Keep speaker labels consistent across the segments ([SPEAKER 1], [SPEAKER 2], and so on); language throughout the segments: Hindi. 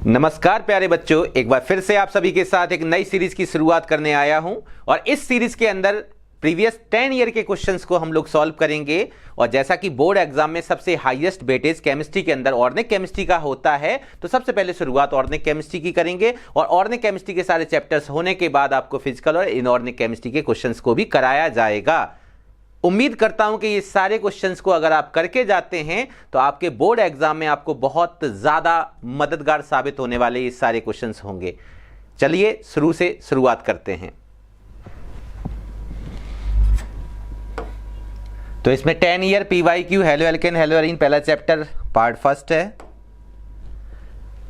[SPEAKER 1] नमस्कार प्यारे बच्चों, एक बार फिर से आप सभी के साथ एक नई सीरीज की शुरुआत करने आया हूं और इस सीरीज के अंदर प्रीवियस 10 ईयर के क्वेश्चंस को हम लोग सॉल्व करेंगे। और जैसा कि बोर्ड एग्जाम में सबसे हाईएस्ट वेटेज केमिस्ट्री के अंदर ऑर्गेनिक केमिस्ट्री का होता है, तो सबसे पहले शुरुआत ऑर्गेनिक केमिस्ट्री की करेंगे और ऑर्गेनिक केमिस्ट्री के सारे चैप्टर्स होने के बाद आपको फिजिकल और इनऑर्गेनिक केमिस्ट्री के क्वेश्चंस को भी कराया जाएगा। उम्मीद करता हूं कि ये सारे क्वेश्चंस को अगर आप करके जाते हैं तो आपके बोर्ड एग्जाम में आपको बहुत ज्यादा मददगार साबित होने वाले ये सारे क्वेश्चंस होंगे। चलिए शुरू से शुरुआत करते हैं। तो इसमें 10 year PYQ halo alkane hello arene पहला चैप्टर पार्ट फर्स्ट है।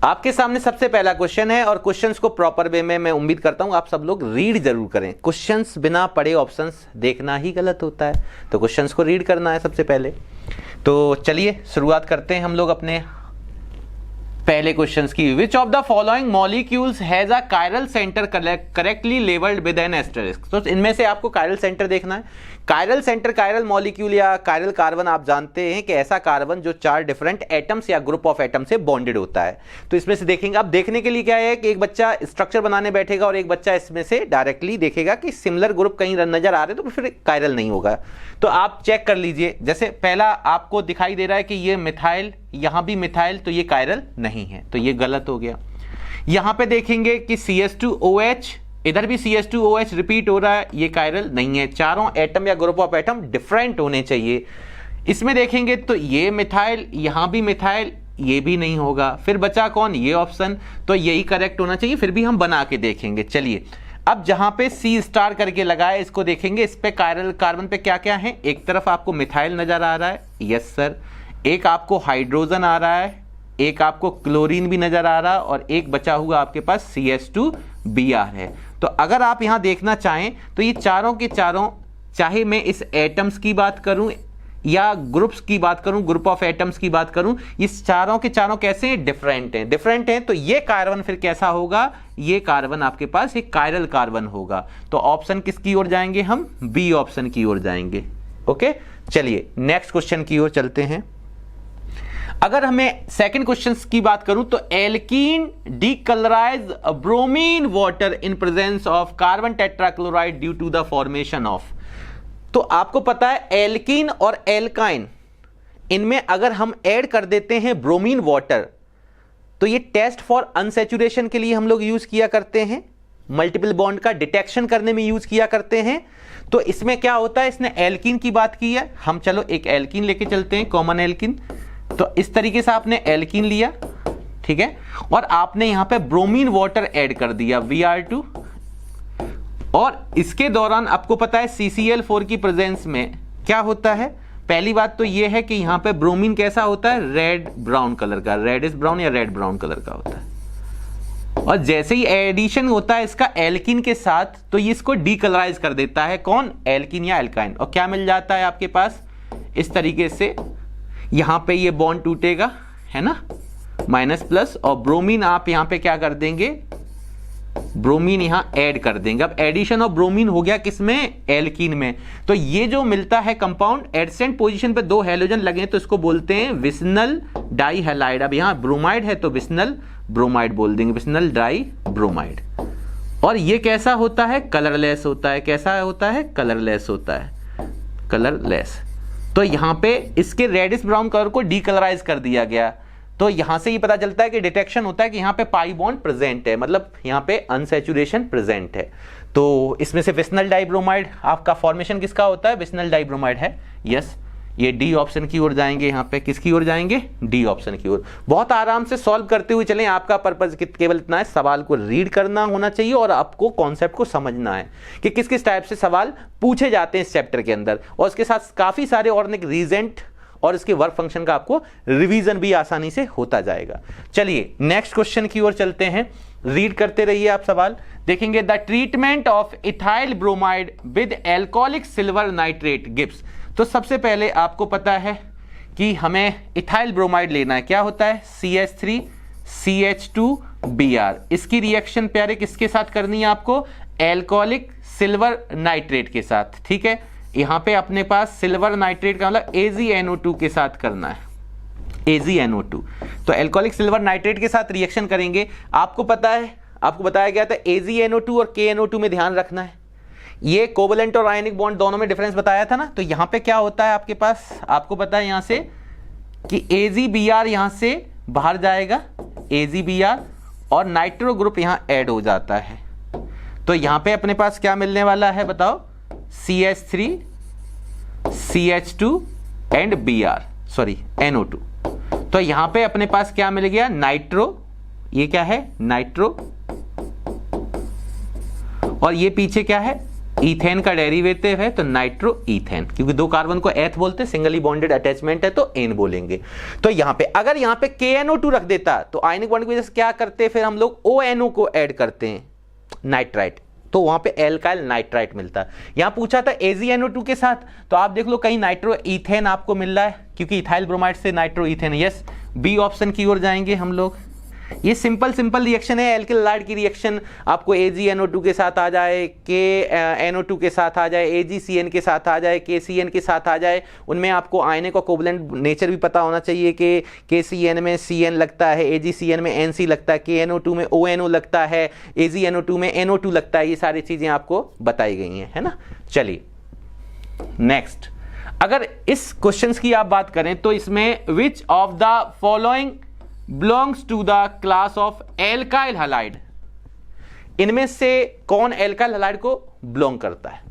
[SPEAKER 1] आपके सामने सबसे पहला क्वेश्चन है और क्वेश्चंस को प्रॉपर वे में मैं उम्मीद करता हूं आप सब लोग रीड जरूर करें। क्वेश्चंस बिना पढ़े ऑप्शंस देखना ही गलत होता है, तो क्वेश्चंस को रीड करना है सबसे पहले। तो चलिए शुरुआत करते हैं हम लोग अपने पहले क्वेश्चंस की। Which of the following molecules has a chiral centre correctly labelled with an asterisk. तो इनमें से आपको कायरल सेंटर देखना है। कायरल सेंटर, कायरल मॉलिक्यूल या कायरल कार्बन आप जानते हैं कि ऐसा कार्बन जो 4 डिफरेंट एटम्स या ग्रुप ऑफ एटम से बॉन्डेड होता है। तो इसमें से देखेंगे, अब देखने के लिए क्या है कि एक बच्चा स्ट्रक्चर बनाने बैठेगा और एक बच्चा इसमें से डायरेक्टली देखेगा कि सिमिलर ग्रुप कहीं नजर आ रहे तो फिर कायरल नहीं होगा। तो आप चेक कर लीजिए, जैसे पहला आपको दिखाई दे रहा है कि ये मिथाइल, यहां भी मिथाइल, तो ये कायरल नहीं है, तो ये गलत हो गया। यहां पे देखेंगे कि CH2OH, इधर भी CH2OH रिपीट हो रहा है, ये कायरल नहीं है। चारों एटम या ग्रुप ऑफ एटम डिफरेंट होने चाहिए। इसमें देखेंगे तो ये मिथाइल, यहां भी मिथाइल, ये भी नहीं होगा। फिर बचा कौन, ये ऑप्शन, तो यही करेक्ट होना चाहिए। फिर भी हम बना के देखेंगे। चलिए अब जहां पे C* करके लगाए इसको देखेंगे, इस पे कायरल कार्बन पे क्या क्या है। एक तरफ आपको मिथाइल नजर आ रहा है, यस सर। एक आपको हाइड्रोजन आ रहा है, एक आपको क्लोरीन भी नजर आ रहा है और एक बचा हुआ आपके पास CH2Br है। तो अगर आप यहां देखना चाहें तो ये चारों के चारों, चाहे मैं इस एटम्स की बात करूं या ग्रुप्स की बात करूं, ग्रुप ऑफ एटम्स की बात करूं, ये चारों के चारों कैसे हैं, डिफरेंट हैं। डिफरेंट हैं तो ये कार्बन फिर कैसा होगा, ये कार्बन आपके पास एक कायरल कार्बन होगा। तो ऑप्शन किसकी ओर जाएंगे हम, बी ऑप्शन की ओर जाएंगे। ओके, चलिए नेक्स्ट क्वेश्चन की ओर चलते हैं। अगर हमें सेकंड क्वेश्चन की बात करूं तो alkene decolourise bromine water in presence of carbon tetrachloride due to the formation of. तो आपको पता है एल्कीन और एल्काइन, इनमें अगर हम ऐड कर देते हैं ब्रोमीन वाटर तो ये टेस्ट फॉर अनसैचुरेशन के लिए हम लोग यूज किया करते हैं, मल्टीपल बॉन्ड का डिटेक्शन करने में यूज किया करते हैं। तो इसमें क्या होता है, इसने एल्कीन की बात की है, हम चलो एक एल्कीन लेके चलते हैं, कॉमन एल्कीन। तो इस तरीके से आपने एल्कीन लिया, ठीक है, और आपने यहां पे ब्रोमीन वाटर ऐड कर दिया Br2, और इसके दौरान आपको पता है CCl4 की प्रेजेंस में क्या होता है। पहली बात तो यह है कि यहां पे ब्रोमीन कैसा होता है, रेड ब्राउन कलर का, रेडिश ब्राउन या रेड ब्राउन कलर का होता है। और जैसे ही एडिशन होता है इसका एल्कीन के साथ तो ये इसको डीकलराइज कर देता है, कौन, एल्कीन या एल्काइन। और क्या मिल जाता है आपके पास, इस तरीके से यहां पे ये बॉन्ड टूटेगा, है ना, माइनस प्लस, और ब्रोमीन आप यहां पे क्या कर देंगे, ब्रोमीन यहां ऐड कर देंगे। अब एडिशन ऑफ ब्रोमीन हो गया किसमें, एल्कीन में। तो ये जो मिलता है कंपाउंड, एडसेंट पोजीशन पे 2 हैलोजन लगे तो इसको बोलते हैं विसनल डाइहैलाइड। अब यहां ब्रोमाइड है तो विसनल ब्रोमाइड बोल देंगे, विसनल डाई ब्रोमाइड। और ये कैसा होता है, कलरलेस होता है। कैसा होता है, कलरलेस होता है, कलरलेस। तो यहां पे इसके रेडिश ब्राउन कलर को डीकलराइज कर दिया गया। तो यहां से ये पता चलता है कि डिटेक्शन होता है कि यहां पे पाई बॉन्ड प्रेजेंट है, मतलब यहां पे अनसैचुरेशन प्रेजेंट है। तो इसमें से विसनल डाइब्रोमाइड आपका फॉर्मेशन किसका होता है, विसनल डाइब्रोमाइड है, यस। ये डी ऑप्शन की ओर जाएंगे, यहां पे किसकी ओर जाएंगे, डी ऑप्शन की ओर। बहुत आराम से सॉल्व करते हुए चलें, आपका पर्पज केवल इतना है, सवाल को रीड करना होना चाहिए और आपको कॉन्सेप्ट को समझना है कि किस किस टाइप से सवाल पूछे जाते हैं इस चैप्टर के अंदर। और उसके साथ काफी सारे ऑर्गेनिक रीजेंट और इसके वर्क फंक्शन का आपको रिवीजन भी आसानी से होता जाएगा। चलिए नेक्स्ट क्वेश्चन की ओर चलते हैं, रीड करते रहिए आप सवाल। देखेंगे the treatment of ethyl bromide with alcoholic silver nitrate gives. तो सबसे पहले आपको पता है कि हमें इथाइल ब्रोमाइड लेना है, क्या होता है, CH3 CH2Br। इसकी रिएक्शन प्यारे किसके साथ करनी है आपको, एल्कोहलिक सिल्वर नाइट्रेट के साथ, ठीक है। यहां पे अपने पास सिल्वर नाइट्रेट का मतलब AgNO2 के साथ करना है। AgNO2। तो एल्कोहलिक सिल्वर नाइट्रेट के साथ रिएक्शन करेंगे। आपको पता है, आपको बताया गया था AgNO2 और KNO2 में ध्यान रखना है। ये कोवलेंट और आयनिक बॉन्ड दोनों में डिफरेंस बताया था ना। तो यहां पे क्या होता है आपके पास, आपको पता है यहां से कि AgBr यहां से बाहर जाएगा, AgBr, और नाइट्रो ग्रुप यहां ऐड हो जाता है। तो यहां पे अपने पास क्या मिलने वाला है बताओ, CH3 CH2 एंड NO2। तो यहां पे अपने पास क्या मिल गया, नाइट्रो, ये क्या है नाइट्रो, और ये पीछे क्या है, ईथेन का डेरिवेटिव है, तो नाइट्रो ईथेन, क्योंकि दो कार्बन को एथ बोलते हैं, सिंगली बॉन्डेड अटैचमेंट है तो एन बोलेंगे। तो यहां पे अगर यहां पे KNO2 रख देता तो आयनिक बॉन्ड की वजह से क्या करते, फिर हम लोग ONO को ऐड करते हैं, नाइट्राइट, तो वहां पे एल्काइल नाइट्राइट मिलता। यहां पूछा था AgNO2 के साथ, तो आप देख लो कहीं नाइट्रो ईथेन आपको मिल रहा है, क्योंकि इथाइल ब्रोमाइड से nitro ethane. Yes, B option की ओर जाएंगे हम लोग। ये सिंपल रिएक्शन है, एल्किल हैलाइड की रिएक्शन। आपको AgNO2 के साथ आ जाए, KNO2 के साथ आ जाए, AgCN के साथ आ जाए, KCN के साथ आ जाए, उनमें आपको आयनिक और कोवलेंट नेचर भी पता होना चाहिए कि KCN में CN लगता है, AgCN में NC लगता है, KNO2 में ONO लगता है, AgNO2 में NO2 लगता है। ये सारी चीजें आपको बताई गई हैं, है ना। चलिए नेक्स्ट, अगर इस क्वेश्चन की आप बात करें तो इसमें विच of the following belongs to the class of alkyl halide, इनमें से कौन एल्काइल हैलाइड को बिलोंग करता है।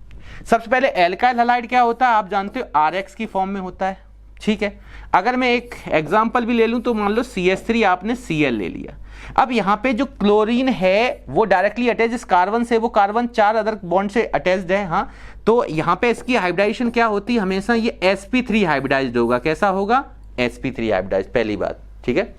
[SPEAKER 1] सबसे पहले एल्काइल हैलाइड क्या होता है, आप जानते हो RX की फॉर्म में होता है, ठीक है। अगर मैं एक एग्जांपल भी ले लूं तो मान लो CH3 आपने Cl ले लिया। अब यहां पे जो क्लोरीन है वो डायरेक्टली अटैच इस कार्बन से, वो कार्बन 4 अदर बॉन्ड से अटैच्ड है, हाँ। तो यहां पे इसकी हाइब्रिडाइजेशन क्या होती है, हमेशा ये sp3 हाइब्रिडाइज्ड होगा। कैसा होगा, sp3 हाइब्रिडाइज्ड, पहली बात, ठीक है,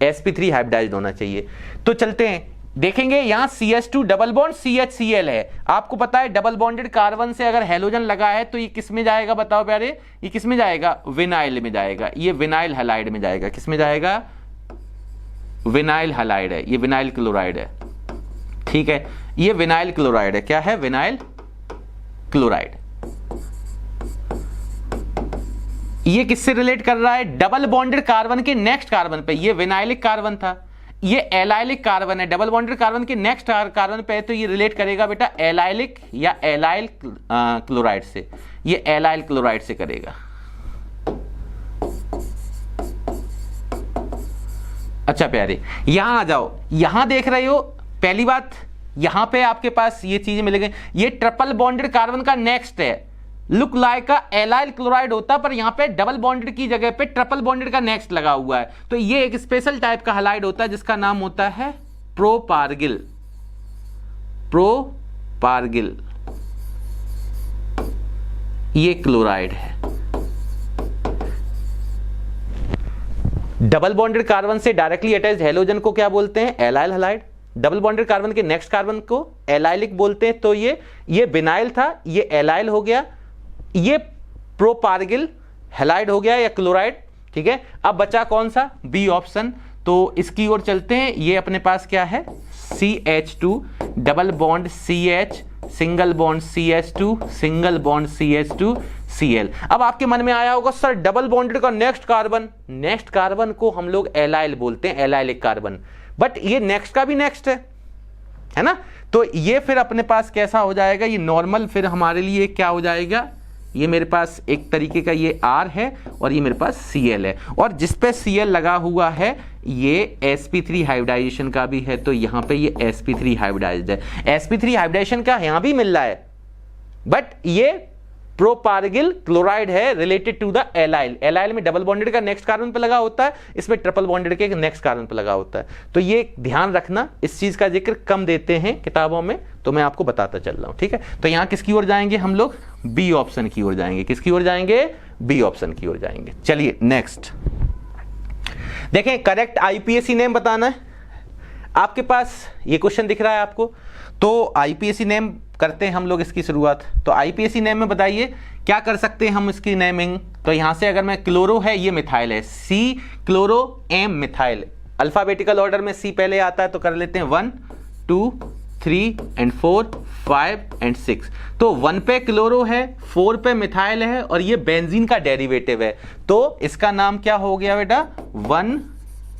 [SPEAKER 1] sp3 हाइब्रिडाइज्ड होना चाहिए। तो चलते हैं, देखेंगे यहां CH2 डबल बॉन्ड CHCl है। आपको पता है डबल बॉन्डेड कार्बन से अगर हेलोजन लगा है तो ये किस में जाएगा बताओ प्यारे, ये किस में जाएगा, विनाइल में जाएगा। ये विनाइल हैलाइड में जाएगा, किस में जाएगा, विनाइल हैलाइड है, ये विनाइल क्लोराइड है, ठीक है। ये विनाइल क्लोराइड है, क्या है, विनाइल क्लोराइड। ये किससे रिलेट कर रहा है, डबल बॉन्डेड कार्बन के नेक्स्ट कार्बन पे। ये विनाइलिक कार्बन था, ये एलाइलिक कार्बन है, डबल बॉन्डेड कार्बन के नेक्स्ट कार्बन पे, तो ये रिलेट करेगा बेटा एलाइलिक या एलाइल क्लोराइड से। ये एलाइल क्लोराइड से करेगा। अच्छा प्यारे, यहां आ जाओ, यहां देख रहे हो, पहली बात यहां पे आपके पास ये चीजें मिलेंगी। ये ट्रिपल बॉन्डेड कार्बन का नेक्स्ट है, लुक लाइक का एलाइल क्लोराइड होता, पर यहां पे डबल बॉन्डेड की जगह पे ट्रिपल बॉन्डेड का नेक्स्ट लगा हुआ है। तो ये एक स्पेशल टाइप का हैलाइड होता है जिसका नाम होता है प्रोपार्गिल। प्रोपार्गिल ये क्लोराइड है। डबल बॉन्डेड कार्बन से डायरेक्टली अटैच्ड हेलोजन को क्या बोलते हैं, allyl halide. Double bonded carbon के नेक्स्ट कार्बन को एलाइलिक बोलते हैं। तो ये विनाइल था, ये एलाइल हो गया, ये प्रोपार्गिल हैलाइड हो गया या क्लोराइड, ठीक है। अब बचा कौन सा, बी ऑप्शन। तो इसकी ओर चलते हैं। ये अपने पास क्या है, CH2 double bond CH single bond CH2 single bond CH2 Cl। अब आपके मन में आया होगा सर डबल बॉन्डेड का नेक्स्ट कार्बन को हम लोग एलाइल बोलते हैं, एलाइलिक कार्बन, बट ये नेक्स्ट का भी नेक्स्ट है ना। तो ये फिर अपने पास कैसा हो जाएगा, ये नॉर्मल फिर हमारे लिए क्या हो जाएगा, ये मेरे पास एक तरीके का ये R है और ये मेरे पास Cl है, और जिस पे Cl लगा हुआ है ये sp3 हाइब्रिडाइजेशन का भी है। तो यहां पे ये sp3 हाइब्रिडाइज्ड है। sp3 हाइब्रिडाइजेशन का यहां भी मिल रहा है, बट ये प्रोपार्गिल क्लोराइड है related to the allyl. Allyl में डबल बॉन्डेड का नेक्स्ट कार्बन पे लगा होता है, इसमें ट्रिपल बॉन्डेड के नेक्स्ट कार्बन पे लगा होता है। तो ये ध्यान रखना, इस चीज का जिक्र कम देते हैं किताबों में, तो मैं आपको बताता चल रहा हूं, ठीक है। तो यहां किसकी ओर जाएंगे हम लोग, बी ऑप्शन की ओर जाएंगे। किसकी ओर जाएंगे, बी ऑप्शन की ओर जाएंगे। चलिए नेक्स्ट देखें, करेक्ट आईपीएसी नेम बताना है। आपके पास ये क्वेश्चन दिख रहा है आपको, तो आईपीएसी नेम करते हैं हम लोग इसकी शुरुआत। तो आईपीएसी नेम में बताइए क्या कर सकते हैं हम इसकी नेमिंग। तो यहां से अगर मैं क्लोरो है, ये मिथाइल है, C chloro M methyl, alphabetical order में सी पहले आता है, तो कर लेते हैं 1 2 3 and 4, 5 and 6। तो 1 पे क्लोरो है, 4 पे मिथाइल है और ये बेंजीन का डेरिवेटिव है, तो इसका नाम क्या हो गया बेटा? 1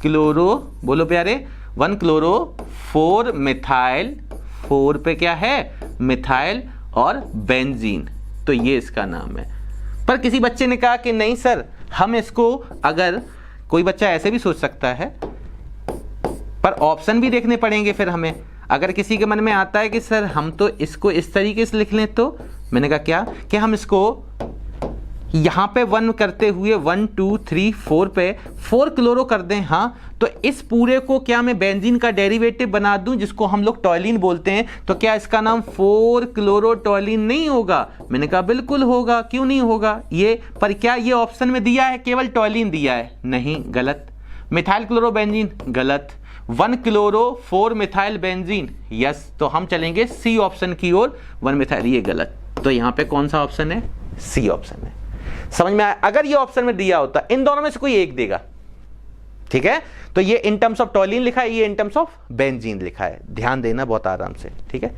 [SPEAKER 1] क्लोरो, बोलो प्यारे, 1 क्लोरो 4 मिथाइल, 4 पे क्या है? मिथाइल और बेंजीन, तो ये इसका नाम है। पर किसी बच्चे ने कहा कि नहीं सर, हम इसको, अगर कोई बच्चा ऐसे भी सोच सकता है, पर ऑप्शन भी देखने पड़ेंगे फिर हमें। अगर किसी के मन में आता है कि सर हम तो इसको इस तरीके से लिख लें, तो मैंने कहा क्या कि हम इसको यहाँ पे 1 करते हुए 1 2 3 4 पे 4 क्लोरो कर दें, हाँ, तो इस पूरे को क्या मैं बेंजीन का डेरिवेटिव बना दूं जिसको हम लोग टॉयलिन बोलते हैं, तो क्या इसका नाम 4 क्लोरो टॉयलिन नहीं होगा? मैंने कहा बिल्कुल होगा, क्यों नहीं होगा ये। पर क्या ये ऑप्शन में दिया है केवल टॉयलिन दिया है? नहीं, गलत। मिथाइल क्लोरो बेंजीन, गलत। 1 क्लोरो 4 मिथाइल बेंजीन, यस। तो हम चलेंगे सी ऑप्शन की ओर, 1 मिथाइल, ये गलत। तो यहां पे कौन सा ऑप्शन है? सी ऑप्शन है। समझ में आया? अगर ये ऑप्शन में दिया होता, इन दोनों में से कोई एक देगा, ठीक है, तो ये इन टर्म्स ऑफ टॉयलिन लिखा है, ये इन टर्म्स ऑफ बेंजीन लिखा है। ध्यान देना बहुत आराम से, ठीक है।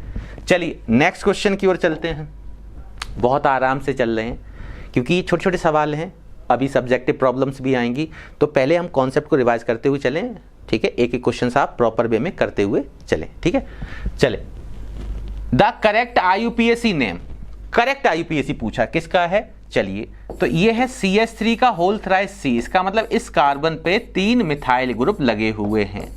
[SPEAKER 1] चलिए नेक्स्ट क्वेश्चन की ओर चलते हैं। बहुत आराम से चल रहे हैं क्योंकि छोटे छोटे सवाल हैं, अभी सब्जेक्टिव प्रॉब्लम्स भी आएंगी, तो पहले हम कॉन्सेप्ट को रिवाइज करते हुए चलें, ठीक है। एक एक क्वेश्चन आप प्रॉपर वे में करते हुए चलें, ठीक है। चले, the correct IUPAC name, correct IUPAC पूछा किसका है? चलिए, तो ये है CH3 का होल थ्राइस C, इसका मतलब इस कार्बन पे 3 मिथाइल ग्रुप लगे हुए हैं,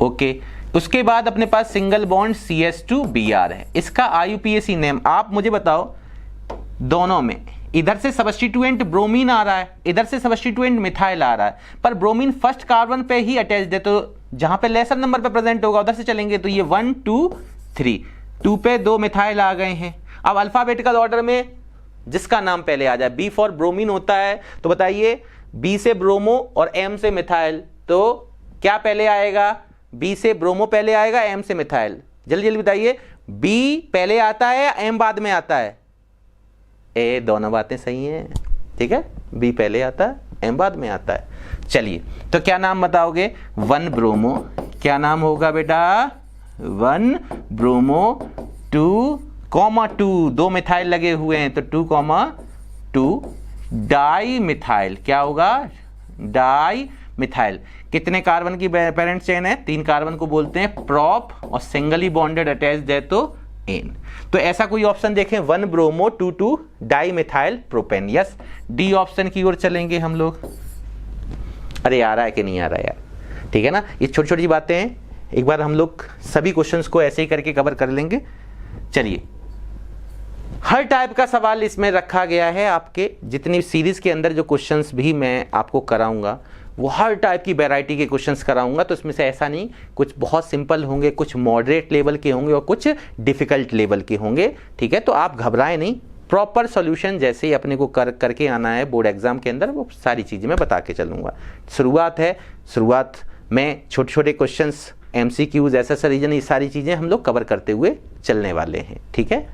[SPEAKER 1] ओके। उसके बाद अपने पास सिंगल बॉन्ड CH2Br है, इसका IUPAC नेम आप मुझे बताओ। दोनों में इधर से सब्स्टिट्यूएंट ब्रोमीन आ रहा है, इधर से सब्स्टिट्यूएंट मिथाइल आ रहा है, पर ब्रोमीन फर्स्ट कार्बन पे ही अटैच्ड है, तो जहां पे लेसर नंबर पे प्रेजेंट होगा उधर से चलेंगे, तो ये 1 2 3, 2 पे 2 मिथाइल आ गए हैं। अब अल्फाबेटिकल ऑर्डर में जिसका नाम पहले आ जाए, B फॉर ब्रोमीन होता है, तो बताइए B से ब्रोमो और M से मिथाइल, तो क्या पहले आएगा? B से ब्रोमो पहले आएगा, M से मिथाइल, जल्दी जल्दी बताइए। B पहले आता है या M बाद में आता है? ए, दोनों बातें सही हैं, ठीक है। B पहले आता है, M बाद में आता है। चलिए, तो क्या नाम बताओगे? 1 ब्रोमो, क्या नाम होगा बेटा? 1 ब्रोमो 2,2, 2 मिथाइल लगे हुए हैं, तो 2,2 डाई मिथाइल, क्या होगा? Di methyl. कितने कार्बन की पेरेंट चेन है? 3 कार्बन को बोलते हैं प्रॉप, और सिंगली बॉन्डेड अटैच्ड है तो एन। तो ऐसा कोई ऑप्शन देखें, 1 bromo 2,2 di methyl propane, yes. D option की ओर चलेंगे हम लोग। अरे आ रहा है कि नहीं आ रहा है यार, ठीक है ना। ये छोटी छोटी बातें हैं, एक बार हम लोग सभी क्वेश्चंस को ऐसे ही करके कवर कर लेंगे। चलिए, हर टाइप का सवाल इसमें रखा गया है। आपके जितनी सीरीज के अंदर जो क्वेश्चंस भी मैं आपको कराऊंगा, वो हर टाइप की वैरायटी के क्वेश्चंस कराऊंगा, तो इसमें से ऐसा नहीं, कुछ बहुत सिंपल होंगे, कुछ मॉडरेट लेवल के होंगे और कुछ डिफिकल्ट लेवल के होंगे, ठीक है। तो आप घबराएं नहीं, प्रॉपर सॉल्यूशन जैसे ही अपने को करके आना है बोर्ड एग्जाम के अंदर, वो सारी चीज़ें मैं बता के चलूँगा। शुरुआत है, शुरुआत में छोटे छोटे क्वेश्चंस, MCQs, ऐसा रीजन, ये सारी चीज़ें हम लोग कवर करते हुए चलने वाले हैं, ठीक है।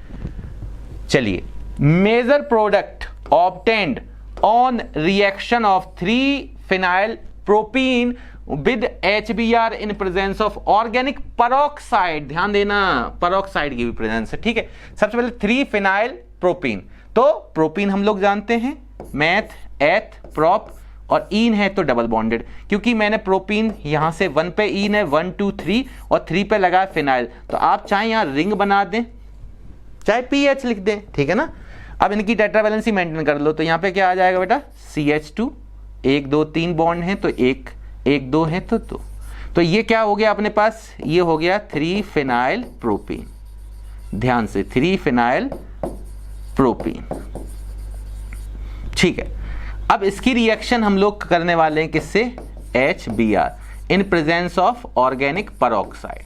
[SPEAKER 1] चलिए, major product obtained on reaction of 3-phenyl propene with HBr in presence of organic peroxide. ध्यान देना, पेरोक्साइड की भी प्रेजेंस है, ठीक है। सबसे पहले 3-phenyl propene, तो प्रोपीन हम लोग जानते हैं, मैथ, एथ, प्रोप, और ईन है तो डबल बॉन्डेड, क्योंकि मैंने प्रोपीन यहां से 1 पे ईन है, 1 2 3, और 3 पे लगा फिनाइल, तो आप चाहे यहां रिंग बना दें, चाहे PH लिख दें, ठीक है ना। अब इनकी टेट्रावैलेंसी मेंटेन कर लो, तो यहाँ पे क्या आ जाएगा बेटा? CH2, 1 2 3 बॉन्ड हैं तो 1 1 2 है तो 2, तो ये क्या हो गया अपने पास? ये हो गया 3-phenyl propene। ध्यान से, 3-phenyl propene, ठीक है। अब इसकी रिएक्शन हम लोग करने वाले हैं किससे? HBr in presence of organic peroxide.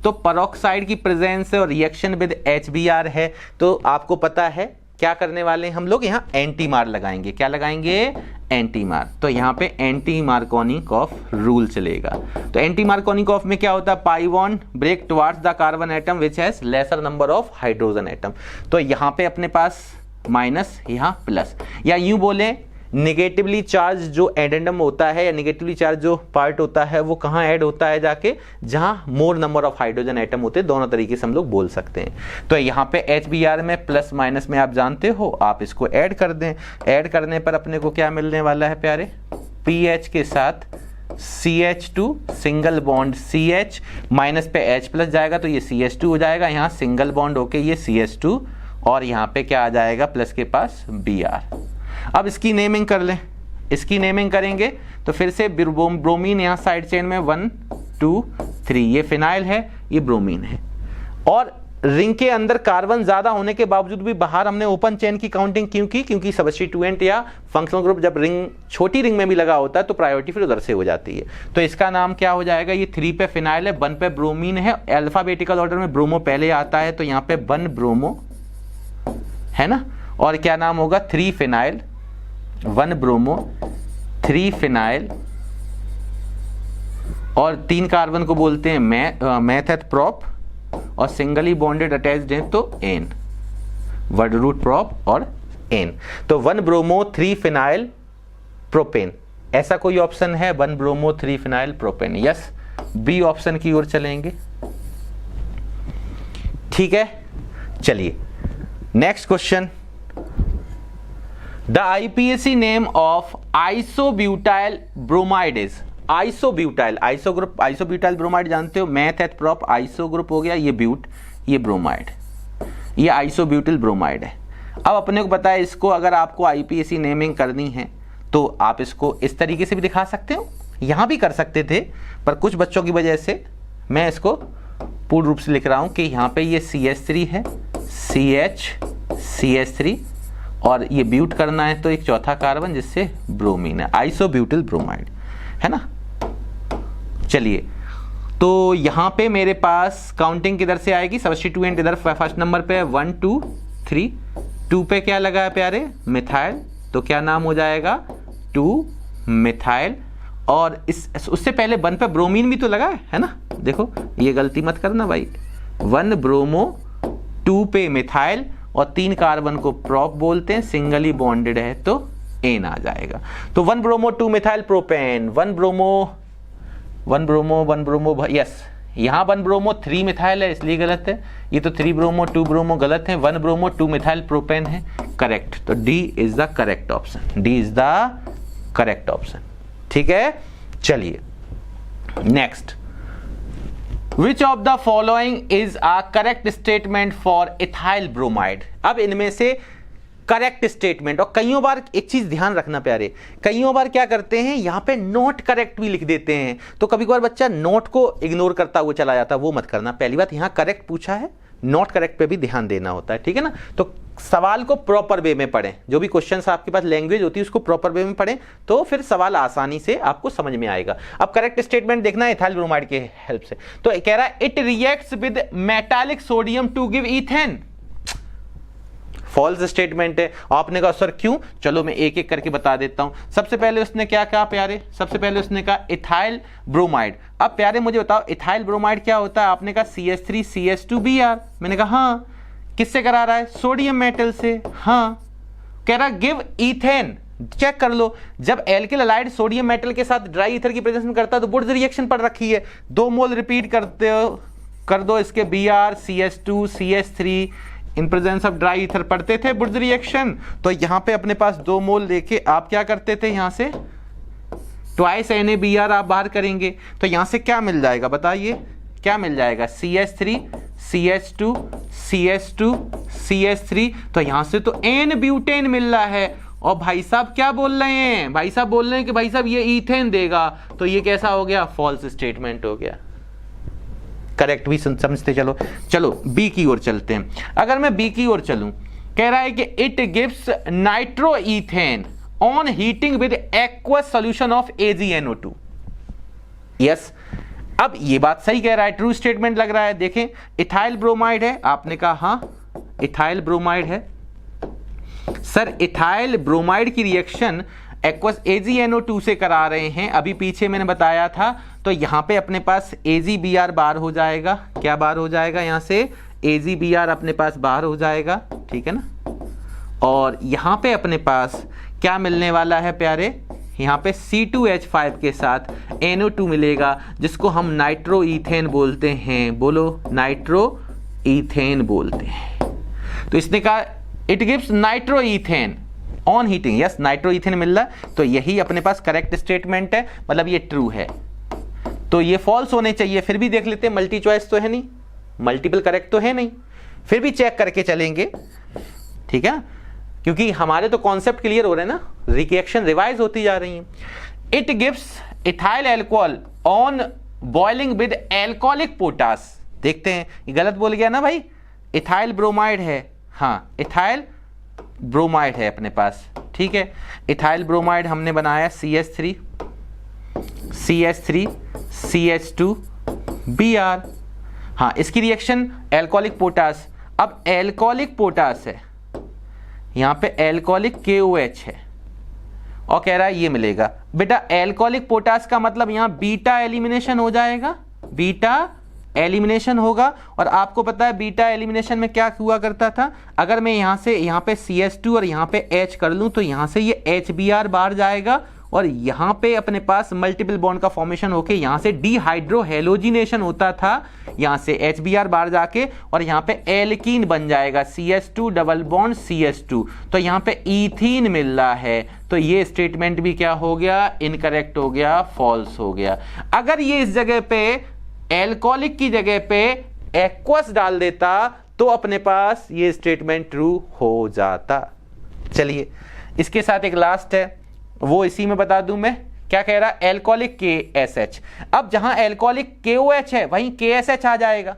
[SPEAKER 1] तो पेरोक्साइड की प्रेजेंस है और रिएक्शन विद HBr है, तो आपको पता है क्या करने वाले हैं हम लोग? यहाँ एंटी मार लगाएंगे। क्या लगाएंगे? एंटी मार। तो यहाँ पे एंटी मार्कोनिकॉफ रूल चलेगा। तो एंटी मार्कोनिकॉफ में क्या होता है? Pi bond break towards the carbon atom which has lesser number of hydrogen atom. तो यहाँ पे अपने पास माइनस, यहाँ प्लस, या यूं बोले निगेटिवली चार्ज जो एडेंडम होता है या निगेटिवली चार्ज जो पार्ट होता है वो कहाँ ऐड होता है जाके, जहाँ मोर नंबर ऑफ हाइड्रोजन एटम होते हैं। दोनों तरीके से हम लोग बोल सकते हैं। तो यहाँ पे HBr में प्लस माइनस में आप जानते हो, आप इसको ऐड कर दें। ऐड करने पर अपने को क्या मिलने वाला है प्यारे, PH के साथ CH2 single bond CH, minus पे H प्लस जाएगा तो ये CH2 हो जाएगा, यहाँ सिंगल बॉन्ड होके ये CH2 और यहाँ पे क्या आ जाएगा प्लस के पास Br। अब इसकी नेमिंग कर लें। इसकी नेमिंग करेंगे तो फिर से ब्रोमीन यहाँ साइड चेन में 1 2 3, ये फिनाइल है, ये ब्रोमीन है। और रिंग के अंदर कार्बन ज्यादा होने के बावजूद भी बाहर हमने ओपन चेन की काउंटिंग क्यों की, क्योंकि सब्स्टिट्यूएंट या फंक्शनल ग्रुप जब रिंग छोटी रिंग में भी लगा होता है तो प्रायोरिटी फिर उधर से हो जाती है। तो इसका नाम क्या हो जाएगा, ये 3 पे फिनाइल है, 1 पे ब्रोमीन है। अल्फाबेटिकल ऑर्डर में ब्रोमो पहले आता है तो यहाँ पे 1 ब्रोमो है ना, और क्या नाम होगा 3 फिनाइल, 1 ब्रोमो 3 फिनाइल, और 3 कार्बन को बोलते हैं मेथेट प्रोप, और सिंगली बॉन्डेड अटैच्ड है तो एन, वर्ड रूट प्रोप और एन। तो 1 ब्रोमो 3 फिनाइल प्रोपेन, ऐसा कोई ऑप्शन है 1 bromo 3 phenyl propene? Yes, B option की ओर चलेंगे। ठीक है, चलिए next question. The IPAC name of isobutyl bromide is, isobutyl, iso group, isobutyl bromide जानते हो, math eth prop, iso group हो गया, ये ब्यूट, ये ब्रोमाइड, ये आइसोब्यूटाइल ब्रोमाइड है। अब अपने को पता है इसको अगर आपको IPAC नेमिंग करनी है तो आप इसको इस तरीके से भी दिखा सकते हो, यहां भी कर सकते थे पर कुछ बच्चों की वजह से मैं इसको पूर्ण रूप से लिख रहा हूं कि यहां पे ये CH3 है, CH3, और ये ब्यूट करना है तो एक चौथा कार्बन जिससे ब्रोमीन है, आइसोब्यूटाइल ब्रोमाइड है ना। चलिए, तो यहां पे मेरे पास काउंटिंग किधर से आएगी, सब्स्टिट्यूएंट इधर फर्स्ट नंबर पे 1 2 3, 2 पे क्या लगा है प्यारे, मिथाइल, तो क्या नाम हो जाएगा 2 मिथाइल, और इस उससे पहले 1 पे ब्रोमीन भी तो लगा है ना, देखो ये गलती मत करना भाई, 1 ब्रोमो 2 पे मिथाइल, और 3 कार्बन को प्रोप बोलते हैं, सिंगली बॉन्डेड है तो एन आ जाएगा। तो 1 bromo 2 methyl propane, 1 bromo yes, यहाँ 1 ब्रोमो 3 मिथाइल है इसलिए गलत है, ये तो 3 ब्रोमो 2 ब्रोमो गलत है, 1 ब्रोमो 2 मिथाइल प्रोपेन है करेक्ट। तो D is the correct option, D is the correct option. ठीक है, चलिए next. Which of the following is a correct statement for ethyl bromide? अब इनमें से करेक्ट स्टेटमेंट, और कईयों बार एक चीज ध्यान रखना प्यारे, कईयों बार क्या करते हैं यहाँ पे नॉट करेक्ट भी लिख देते हैं, तो कभी कभार बच्चा नोट को इग्नोर करता हुआ चला जाता है, वो मत करना। पहली बात, यहाँ करेक्ट पूछा है, नॉट करेक्ट पे भी ध्यान देना होता है, ठीक है ना। तो सवाल को प्रॉपर वे में पढ़ें, जो भी क्वेश्चंस आपके पास लैंग्वेज होती है उसको प्रॉपर वे में पढ़ें, तो फिर सवाल आसानी से आपको समझ में आएगा। अब करेक्ट स्टेटमेंट देखना है इथाइल ब्रोमाइड के हेल्प से, तो कह रहा है it reacts with metallic sodium to give ethane. False statement है। आपने कहा सर क्यों, चलो मैं एक एक करके बता देता हूं। सबसे पहले उसने क्या कहा प्यारे, सबसे पहले उसने कहा इथाइल ब्रोमाइड। अब प्यारे मुझे बताओ इथाइल ब्रोमाइड क्या होता है, आपने कहा CH3 CH2Br, मैंने कहा हाँ, किससे करा रहा है, सोडियम मेटल से, हाँ। कह रहा गिव इथेन, चेक कर लो, जब एल्किल हैलाइड सोडियम मेटल के साथ ड्राई ईथर की प्रेजेंस में करता है तो वुड्स रिएक्शन पढ़ रखी है, 2 मोल रिपीट करते हो, कर दो इसके Br CH2 CH3 in presence of dry ether पढ़ते थे वुड्स रिएक्शन। तो यहां पे अपने पास 2 मोल लेके आप क्या करते थे, यहां से ट्वाइस NaBr आप बाहर करेंगे, तो यहां से क्या मिल जाएगा बताइए, क्या मिल जाएगा, CH3 CH2 CH2 CH3, तो यहां से तो N ब्यूटेन मिल रहा है। और भाई साहब क्या बोल रहे हैं, भाई साहब बोल रहे हैं कि भाई साहब ये ईथेन देगा, तो ये कैसा हो गया, फॉल्स स्टेटमेंट हो गया। करेक्ट भी समझते चलो। चलो बी की ओर चलते हैं। अगर मैं बी की ओर चलूं, कह रहा है कि it gives nitroethane on heating with aqueous solution of AgNO2। Yes, अब ये बात सही कह रहा है, ट्रू स्टेटमेंट लग रहा है। देखें इथाइल ब्रोमाइड है, आपने कहा हाँ इथाइल ब्रोमाइड है। सर इथाइल ब्रोमाइड की रिएक्शन एक्वस AgNO2 से करा रहे हैं, अभी पीछे मैंने बताया था, तो यहां पे अपने पास AgBr बार हो जाएगा, क्या बार हो जाएगा, यहां से AgBr अपने पास बाहर हो जाएगा, ठीक है ना। और यहां पे अपने पास क्या मिलने वाला है प्यारे, यहाँ पे C2H5 के साथ NO2 मिलेगा, जिसको हम नाइट्रो ईथेन बोलते हैं। बोलो, नाइट्रो ईथेन बोलते हैं। तो इसने कहा it gives nitroethane on heating. Yes, nitroethane मिल रहा है, तो यही अपने पास करेक्ट स्टेटमेंट है, मतलब ये ट्रू है। तो ये फॉल्स होने चाहिए। फिर भी देख लेते हैं, मल्टी चॉइस तो है नहीं, मल्टीपल करेक्ट तो है नहीं, फिर भी चेक करके चलेंगे, ठीक है, क्योंकि हमारे तो कॉन्सेप्ट क्लियर हो रहे हैं ना, रिएक्शन रिवाइज होती जा रही है। It gives ethyl alcohol on boiling with alcoholic potash. देखते हैं, ये गलत बोल गया ना भाई, इथाइल ब्रोमाइड है, हाँ इथाइल ब्रोमाइड है अपने पास, ठीक है। इथाइल ब्रोमाइड हमने बनाया CH3 CH2 Br। हाँ, इसकी रिएक्शन एल्कोहलिक पोटास। अब एल्कोहलिक पोटास है, यहां पे एल्कोहलिक KOH है, और कह रहा है ये मिलेगा। बेटा एल्कोहलिक पोटास का मतलब यहां बीटा एलिमिनेशन हो जाएगा, बीटा एलिमिनेशन होगा। और आपको पता है बीटा एलिमिनेशन में क्या हुआ करता था, अगर मैं यहां से यहां पे CH2 और यहां पे H कर लूं तो यहां से ये HBr बाहर जाएगा, और यहां पे अपने पास मल्टीपल बॉन्ड का फॉर्मेशन होके यहां से डिहाइड्रोहेलोजिनेशन होता था, यहां से HBr बाहर जाके, और यहां पे एल्कीन बन जाएगा CH2 डबल बॉन्ड CH2। तो यहां पे ईथीन मिल रहा है, तो ये स्टेटमेंट भी क्या हो गया, इनकरेक्ट हो गया, फॉल्स हो गया। अगर ये इस जगह पे एल्कोहलिक की जगह पे एक्वस डाल देता तो अपने पास ये स्टेटमेंट ट्रू हो जाता। चलिए, इसके साथ एक लास्ट है, वो इसी में बता दूं मैं, क्या कह रहा है, एल्कोहलिक KSH। अब जहां एल्कोहलिक KOH है वहीं KSH आ जाएगा।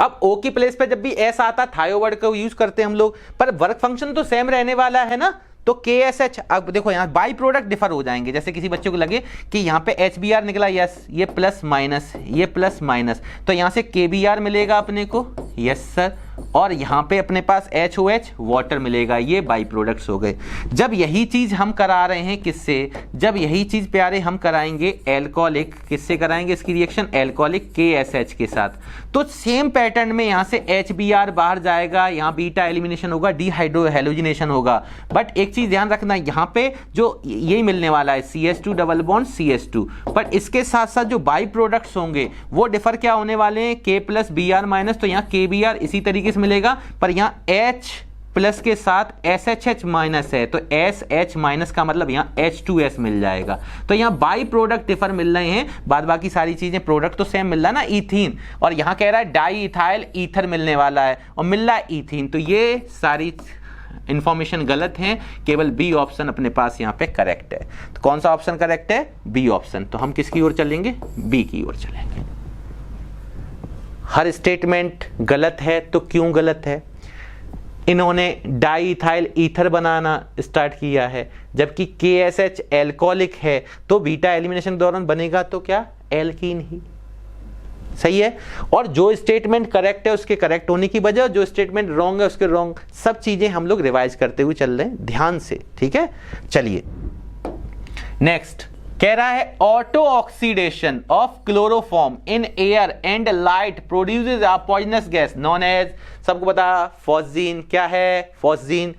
[SPEAKER 1] अब O की प्लेस पे जब भी S आता, थायो वर्ड को यूज करते हैं हम लोग, पर वर्क फंक्शन तो सेम रहने वाला है ना, तो KSH। अब देखो यहाँ बाई प्रोडक्ट डिफर हो जाएंगे, जैसे किसी बच्चे को लगे कि यहाँ पे HBr निकला, यस, ये प्लस माइनस, ये प्लस माइनस, तो यहाँ से KBr मिलेगा अपने को, यस सर, और यहाँ पे अपने पास HOH वाटर मिलेगा, ये बाई प्रोडक्ट्स हो गए। जब यही चीज हम करा रहे हैं किससे, जब यही चीज प्यारे हम कराएंगे एल्कोहलिक, किससे कराएंगे इसकी रिएक्शन, एल्कोहलिक KSH के साथ, तो सेम पैटर्न में यहाँ से HBr बाहर जाएगा, यहाँ बीटा एलिमिनेशन होगा, डिहाइड्रोहेलोजिनेशन होगा। बट एक चीज ध्यान रखना, यहाँ पे जो यही मिलने वाला है CH2 डबल बॉन्ड CH2, पर इसके साथ साथ जो बाई प्रोडक्ट्स होंगे वो डिफर क्या होने वाले हैं, K प्लस Br माइनस, तो यहाँ KBr इसी तरीके से मिलेगा, पर यहाँ H प्लस के साथ SHH माइनस है, तो SH माइनस का मतलब यहाँ H2S मिल जाएगा। तो यहाँ बाई प्रोडक्ट डिफर मिल रहे हैं, बाद बाकी सारी चीजें प्रोडक्ट तो सेम मिल रहा है ना, ईथीन, और यहाँ कह रहा है डाई इथाइल ईथर मिलने वाला है और मिल रहा है ईथीन। तो ये सारी इंफॉर्मेशन गलत है, केवल बी ऑप्शन अपने पास यहाँ पे करेक्ट है। तो कौन सा ऑप्शन करेक्ट है, बी ऑप्शन। तो हम किसकी ओर चलेंगे, बी की ओर चलेंगे। हर स्टेटमेंट गलत है, तो क्यों गलत है, इन्होंने डाई इथाइल ईथर बनाना स्टार्ट किया है, जबकि KSH एल्कोहलिक है, तो बीटा एलिमिनेशन के दौरान बनेगा तो क्या, एल्कीन ही, सही है। और जो स्टेटमेंट करेक्ट है उसके करेक्ट होने की वजह, जो स्टेटमेंट रॉन्ग है उसके रॉन्ग, सब चीजें हम लोग रिवाइज करते हुए चल रहे हैं ध्यान से, ठीक है। चलिए नेक्स्ट कह रहा है, auto oxidation of chloroform in air and light produces a poisonous gas known as, सबको पता फॉस्जीन, क्या है फॉस्जीन,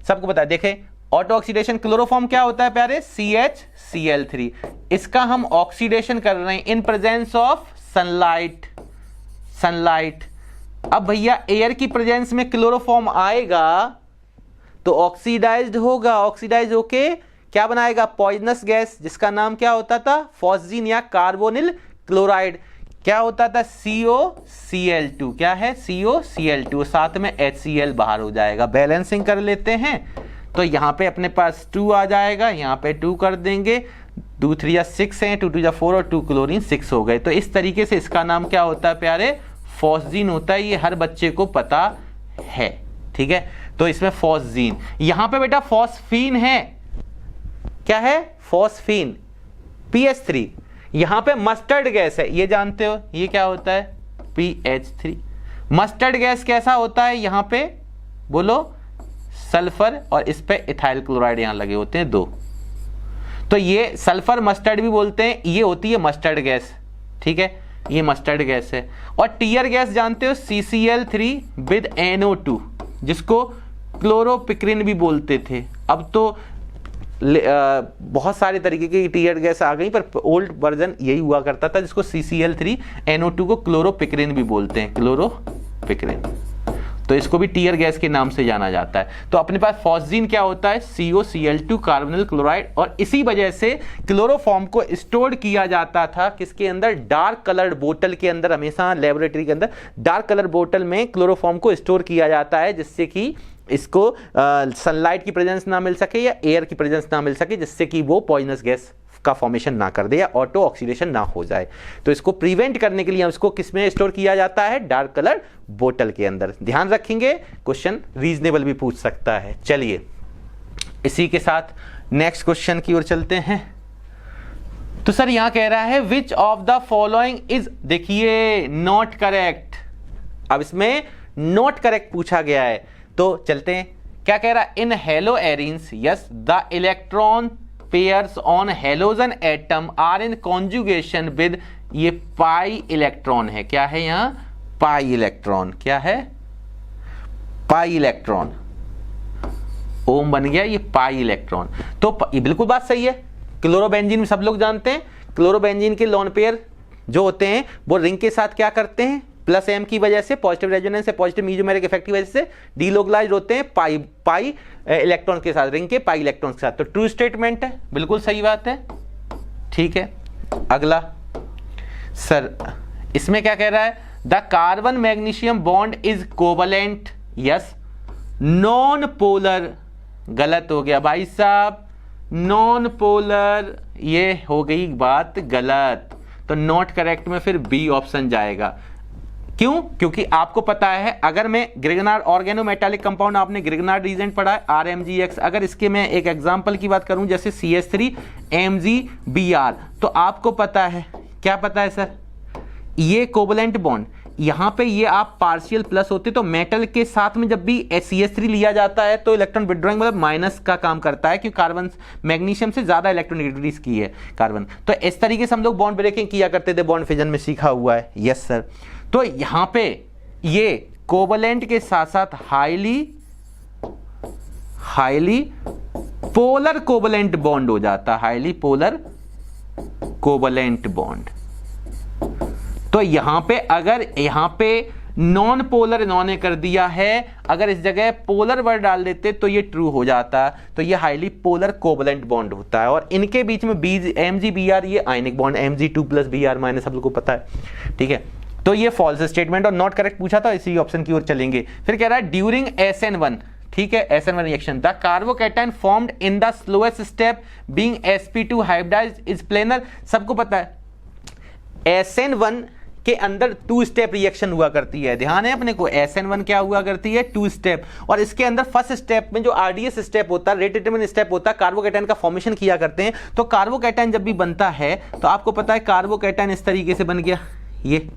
[SPEAKER 1] सबको पता। देखें ऑटो ऑक्सीडेशन क्लोरोफॉर्म क्या होता है प्यारे, CHCl3, इसका हम ऑक्सीडेशन कर रहे हैं इन प्रेजेंस ऑफ सनलाइट, सनलाइट। अब भैया एयर की प्रेजेंस में क्लोरोफॉर्म आएगा तो ऑक्सीडाइज्ड होगा, ऑक्सीडाइज होके क्या बनाएगा, पॉइजनस गैस, जिसका नाम क्या होता था, फॉस्जीन या कार्बोनिल क्लोराइड। क्या होता था, COCl2, क्या है COCl2, साथ में HCl बाहर हो जाएगा। बैलेंसिंग कर लेते हैं, तो यहां पे अपने पास 2 आ जाएगा, यहां पे 2 कर देंगे, 2 3 6 है, 2 2 4 और 2 क्लोरीन 6 हो गए। तो इस तरीके से इसका नाम क्या होता है प्यारे, फॉस्जीन होता है। ये हर बच्चे को पता है, ठीक है। तो इसमें फॉस्जीन, यहां पे बेटा फॉस्फीन है, क्या है फॉस्फीन, PH3। यहां पे मस्टर्ड गैस है, ये जानते हो, ये क्या होता है, PH3। मस्टर्ड गैस कैसा होता है, यहां पे बोलो सल्फर, और इस पे इथाइल क्लोराइड यहां लगे होते हैं 2, तो ये सल्फर मस्टर्ड भी बोलते हैं, ये होती है मस्टर्ड गैस, ठीक है, ये मस्टर्ड गैस है। और टीयर गैस जानते हो, CCl3 विद NO2, जिसको क्लोरोपिक्रिन भी बोलते थे, अब तो बहुत सारे तरीके की टीयर गैस आ गई, पर ओल्ड वर्जन यही हुआ करता था, जिसको CCl3NO2 को क्लोरोपिक्रिन भी बोलते हैं, क्लोरोपिक्रिन। तो इसको भी टीयर गैस के नाम से जाना जाता है। तो अपने पास फॉस्जीन क्या होता है, COCl2 कार्बोनिल क्लोराइड, और इसी वजह से क्लोरोफॉर्म को स्टोर किया जाता था किसके अंदर, डार्क कलर्ड बोतल के अंदर। हमेशा लेबोरेटरी के अंदर डार्क कलर बोतल में क्लोरोफॉर्म को स्टोर किया जाता है, जिससे कि इसको सनलाइट की प्रेजेंस ना मिल सके या एयर की प्रेजेंस ना मिल सके, जिससे कि वो पॉइजनस गैस का फॉर्मेशन ना कर दे या ऑटो ऑक्सीडेशन ना हो जाए। तो इसको प्रिवेंट करने के लिए हम इसको किस में स्टोर किया जाता है, डार्क कलर बोतल के अंदर। ध्यान रखेंगे, क्वेश्चन रीजनेबल भी पूछ सकता है। चलिए इसी के साथ नेक्स्ट क्वेश्चन की ओर चलते हैं। तो सर यहां कह रहा है which of the following is, देखिए नॉट करेक्ट। अब इसमें नॉट करेक्ट पूछा गया है, तो चलते हैं। क्या कह रहा है, in halo arenes yes the electron pairs on halogen atom are in conjugation with, ये पाई इलेक्ट्रॉन है, क्या है यहां, पाई इलेक्ट्रॉन, क्या है, पाई इलेक्ट्रॉन, ओम बन गया ये पाई इलेक्ट्रॉन। तो ये बिल्कुल बात सही है। क्लोरोबेंजीन सब लोग जानते हैं, क्लोरोबेंजीन के लोन पेयर जो होते हैं वो रिंग के साथ क्या करते हैं, प्लस एम की वजह से, पॉजिटिव रेजोनेंस से, पॉजिटिव मीजोमेरिक इफेक्ट की वजह से डीलोकलाइज्ड होते हैं पाई इलेक्ट्रॉन के साथ, रिंग के पाई इलेक्ट्रॉन के साथ। तो ट्रू स्टेटमेंट है, बिल्कुल सही बात है। ठीक है, अगला सर इसमें क्या कह रहा है, the carbon magnesium bond is covalent yes non polar, गलत हो गया भाई साहब, नॉन पोलर, ये हो गई बात गलत। तो नॉट करेक्ट में फिर बी ऑप्शन जाएगा। क्यों, क्योंकि आपको पता है अगर मैं ग्रिगनार्ड ऑर्गेनोमेटालिक कंपाउंड, आपने ग्रिगनार्ड रीजेंट पढ़ा है RMGX, अगर इसके मैं एक एग्जांपल की बात करूं जैसे CH3MgBr, तो आपको पता है, क्या पता है सर, ये कोवलेंट बॉन्ड, यहां पे ये आप पार्शियल प्लस होते, तो मेटल के साथ में जब भी CH3 लिया जाता है तो इलेक्ट्रॉन विड्रॉइंग मतलब माइनस का काम करता है, क्योंकि कार्बन मैग्नीशियम से ज्यादा इलेक्ट्रोनेगेटिविटी की है कार्बन। तो इस तरीके से हम लोग बॉन्ड ब्रेकिंग किया करते थे, बॉन्ड फिजन में सीखा हुआ है। Yes sir. तो यहां पे ये कोवलेंट के साथ साथ हाईली पोलर कोवलेंट बॉन्ड हो जाता, हाईली पोलर कोवलेंट बॉन्ड। तो यहां पे अगर यहां पे नॉन पोलर इन्होंने कर दिया है, अगर इस जगह पोलर वर्ड डाल देते तो ये ट्रू हो जाता। तो ये हाईली पोलर कोवलेंट बॉन्ड होता है, और इनके बीच में MgBr ये आयनिक बॉन्ड, Mg2+Br- सब लोगों को पता है। ठीक है, तो ये फॉल्स स्टेटमेंट और नॉट करेक्ट पूछा था, इसी ऑप्शन की ओर चलेंगे। फिर कह रहा है ड्यूरिंग SN1, ठीक है, SN1 reaction the carbocation formed in the slowest step being sp2 hybridised is planar. सबको पता है SN1 के अंदर 2 स्टेप रिएक्शन हुआ करती है, ध्यान है अपने को, SN1 क्या हुआ करती है, 2 स्टेप, और इसके अंदर फर्स्ट स्टेप में जो RDS स्टेप होता है, रेट डिटरमिनेंट स्टेप होता है, कार्बोकैटायन का फॉर्मेशन किया करते हैं। तो कार्बोकैटायन जब भी बनता है तो आपको पता है कार्बोकैटायन इस तरीके से बन गया ये।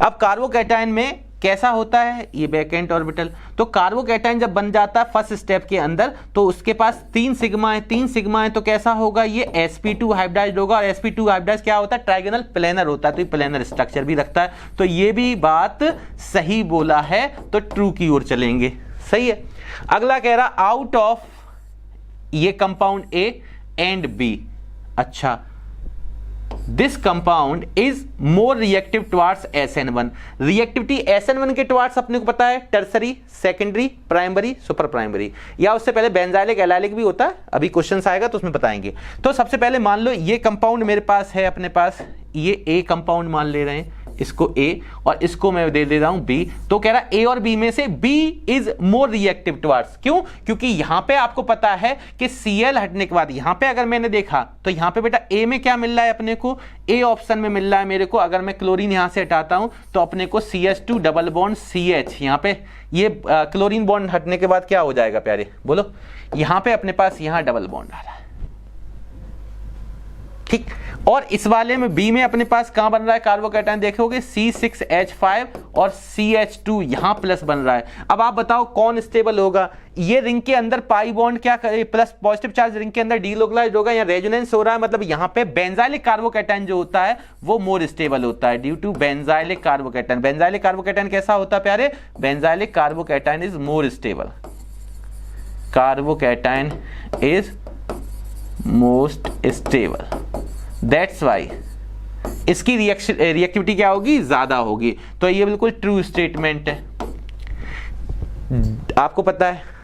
[SPEAKER 1] अब कार्बोकैटायन में कैसा होता है, ये बैकेंट ऑर्बिटल। तो कार्बोकैटायन जब बन जाता है फर्स्ट स्टेप के अंदर, तो उसके पास 3 सिग्मा है, तो कैसा होगा, ये sp2 हाइब्रिडाइज्ड होगा, और sp2 हाइब्रिडाइज्ड क्या होता है, ट्राइगोनल प्लेनर होता है, तो ये प्लेनर स्ट्रक्चर भी रखता है। तो ये भी बात सही बोला है, तो ट्रू की ओर चलेंगे। सही है। अगला कह रहा आउट ऑफ ये कंपाउंड A एंड B, अच्छा this compound is more reactive towards SN1। Reactivity SN1 के टुवार्ड्स अपने को पता है tertiary, secondary, primary, super primary, या उससे पहले बेंजाइलिक एलाइलिक भी होता है, अभी क्वेश्चन आएगा तो उसमें बताएंगे। तो सबसे पहले मान लो ये कंपाउंड मेरे पास है, अपने पास ये A कंपाउंड मान ले रहे हैं, इसको A और इसको मैं दे रहा हूं B। तो कह रहा A और B में से B is more reactive towards, क्यों, क्योंकि यहां पे आपको पता है कि Cl हटने के बाद यहां पे अगर मैंने देखा तो यहां पे बेटा A में क्या मिल रहा है अपने को, A ऑप्शन में मिल रहा है मेरे को। अगर मैं क्लोरीन यहां से हटाता हूं तो अपने को CH2 डबल बॉन्ड CH, यहां पे ये क्लोरीन बॉन्ड हटने के बाद क्या हो जाएगा प्यारे, बोलो, यहां पे अपने पास यहां डबल बॉन्ड आ रहा है, ठीक। और इस वाले में बी में अपने पास कहां बन रहा है कार्बोकैटायन, देखोगे C6H5 और CH2 यहां प्लस बन रहा है। अब आप बताओ कौन स्टेबल होगा, ये रिंग के अंदर पाई बॉन्ड क्या प्लस पॉजिटिव चार्ज रिंग के अंदर डीलोकलाइज्ड होगा या रेजोनेंस हो रहा है, मतलब यहां पे बेंजाइलिक कार्बोकैटायन जो होता है वो मोर स्टेबल होता है due to benzylic carbocation. Benzylic carbocation कैसा होता है प्यारे, benzylic carbocation is more stable. Carbocation is most stable, that's why इसकी रिएक्टिविटी क्या होगी, ज्यादा होगी। तो ये बिल्कुल ट्रू स्टेटमेंट है। आपको पता है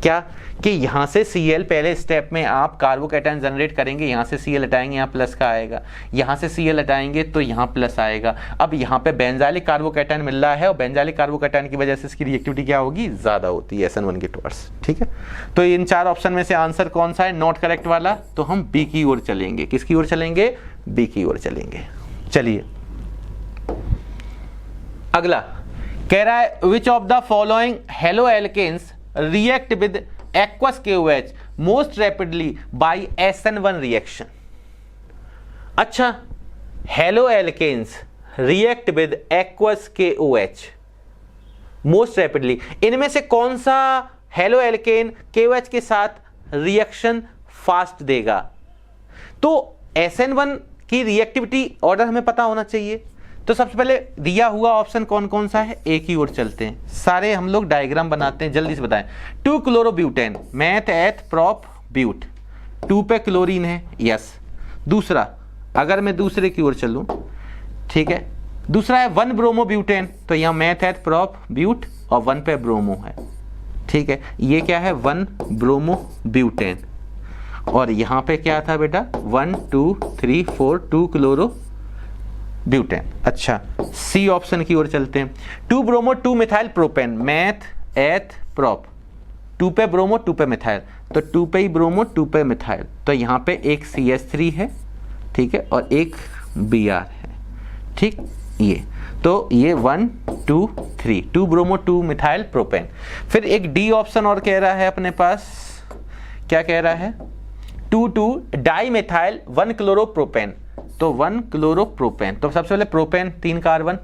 [SPEAKER 1] क्या कि यहां से Cl पहले स्टेप में आप कार्बोकैटायन जनरेट करेंगे, यहां से Cl हटाएंगे यहाँ प्लस का आएगा, यहां से Cl हटाएंगे तो यहाँ प्लस आएगा। अब यहाँ पे बेंजाइलिक कार्बोकैटायन मिल रहा है और बेंजाइलिक कार्बोकैटायन की वजह से इसकी रिएक्टिविटी क्या होगी, ज्यादा होती है SN1 के टुवर्ड्स। ठीक है, तो इन चार ऑप्शन में से आंसर कौन सा है, नॉट करेक्ट वाला। तो हम बी की ओर चलेंगे। किसकी ओर चलेंगे, बी की ओर चलेंगे। चलिए अगला कह रहा है which of the following haloalkanes react with aqueous KOH most rapidly by SN1 reaction। अच्छा, haloalkanes react with aqueous KOH most rapidly, इनमें से कौन सा हेलो एल्केन KOH के साथ रिएक्शन फास्ट देगा? तो SN1 की रिएक्टिविटी ऑर्डर हमें पता होना चाहिए। तो सबसे पहले दिया हुआ ऑप्शन कौन कौन सा है, ए की ओर चलते हैं। सारे हम लोग डायग्राम बनाते हैं, जल्दी से बताएं। 2 chlorobutane, meth eth prop but, 2 पे क्लोरीन है, यस। दूसरा, अगर मैं दूसरे की ओर चलूं, ठीक है, दूसरा है 1 ब्रोमोब्यूटेन, तो यहाँ मैथ एथ प्रोप ब्यूट और 1 पे ब्रोमो है। ठीक है, ये क्या है, 1 ब्रोमोब्यूटेन। और यहाँ पे क्या था बेटा, 1 2 3 4 2 क्लोरो ब्यूटेन। अच्छा, सी ऑप्शन की ओर चलते हैं। 2 bromo 2 methyl propane, math eth prop, 2 पे ब्रोमो 2 पे मिथाइल, तो 2 पे ही ब्रोमो 2 पे मिथाइल, तो यहाँ पे एक CH3 है, ठीक है, और एक Br है। ठीक, ये तो ये 1 2 3 2 ब्रोमो 2 मिथाइल प्रोपेन। फिर एक डी ऑप्शन और कह रहा है अपने पास, क्या कह रहा है, 2 2 डाई मिथाइल 1 क्लोरोप्रोपेन, तो 1 क्लोरोप्रोपेन। तो सबसे पहले प्रोपेन 3 कार्बन,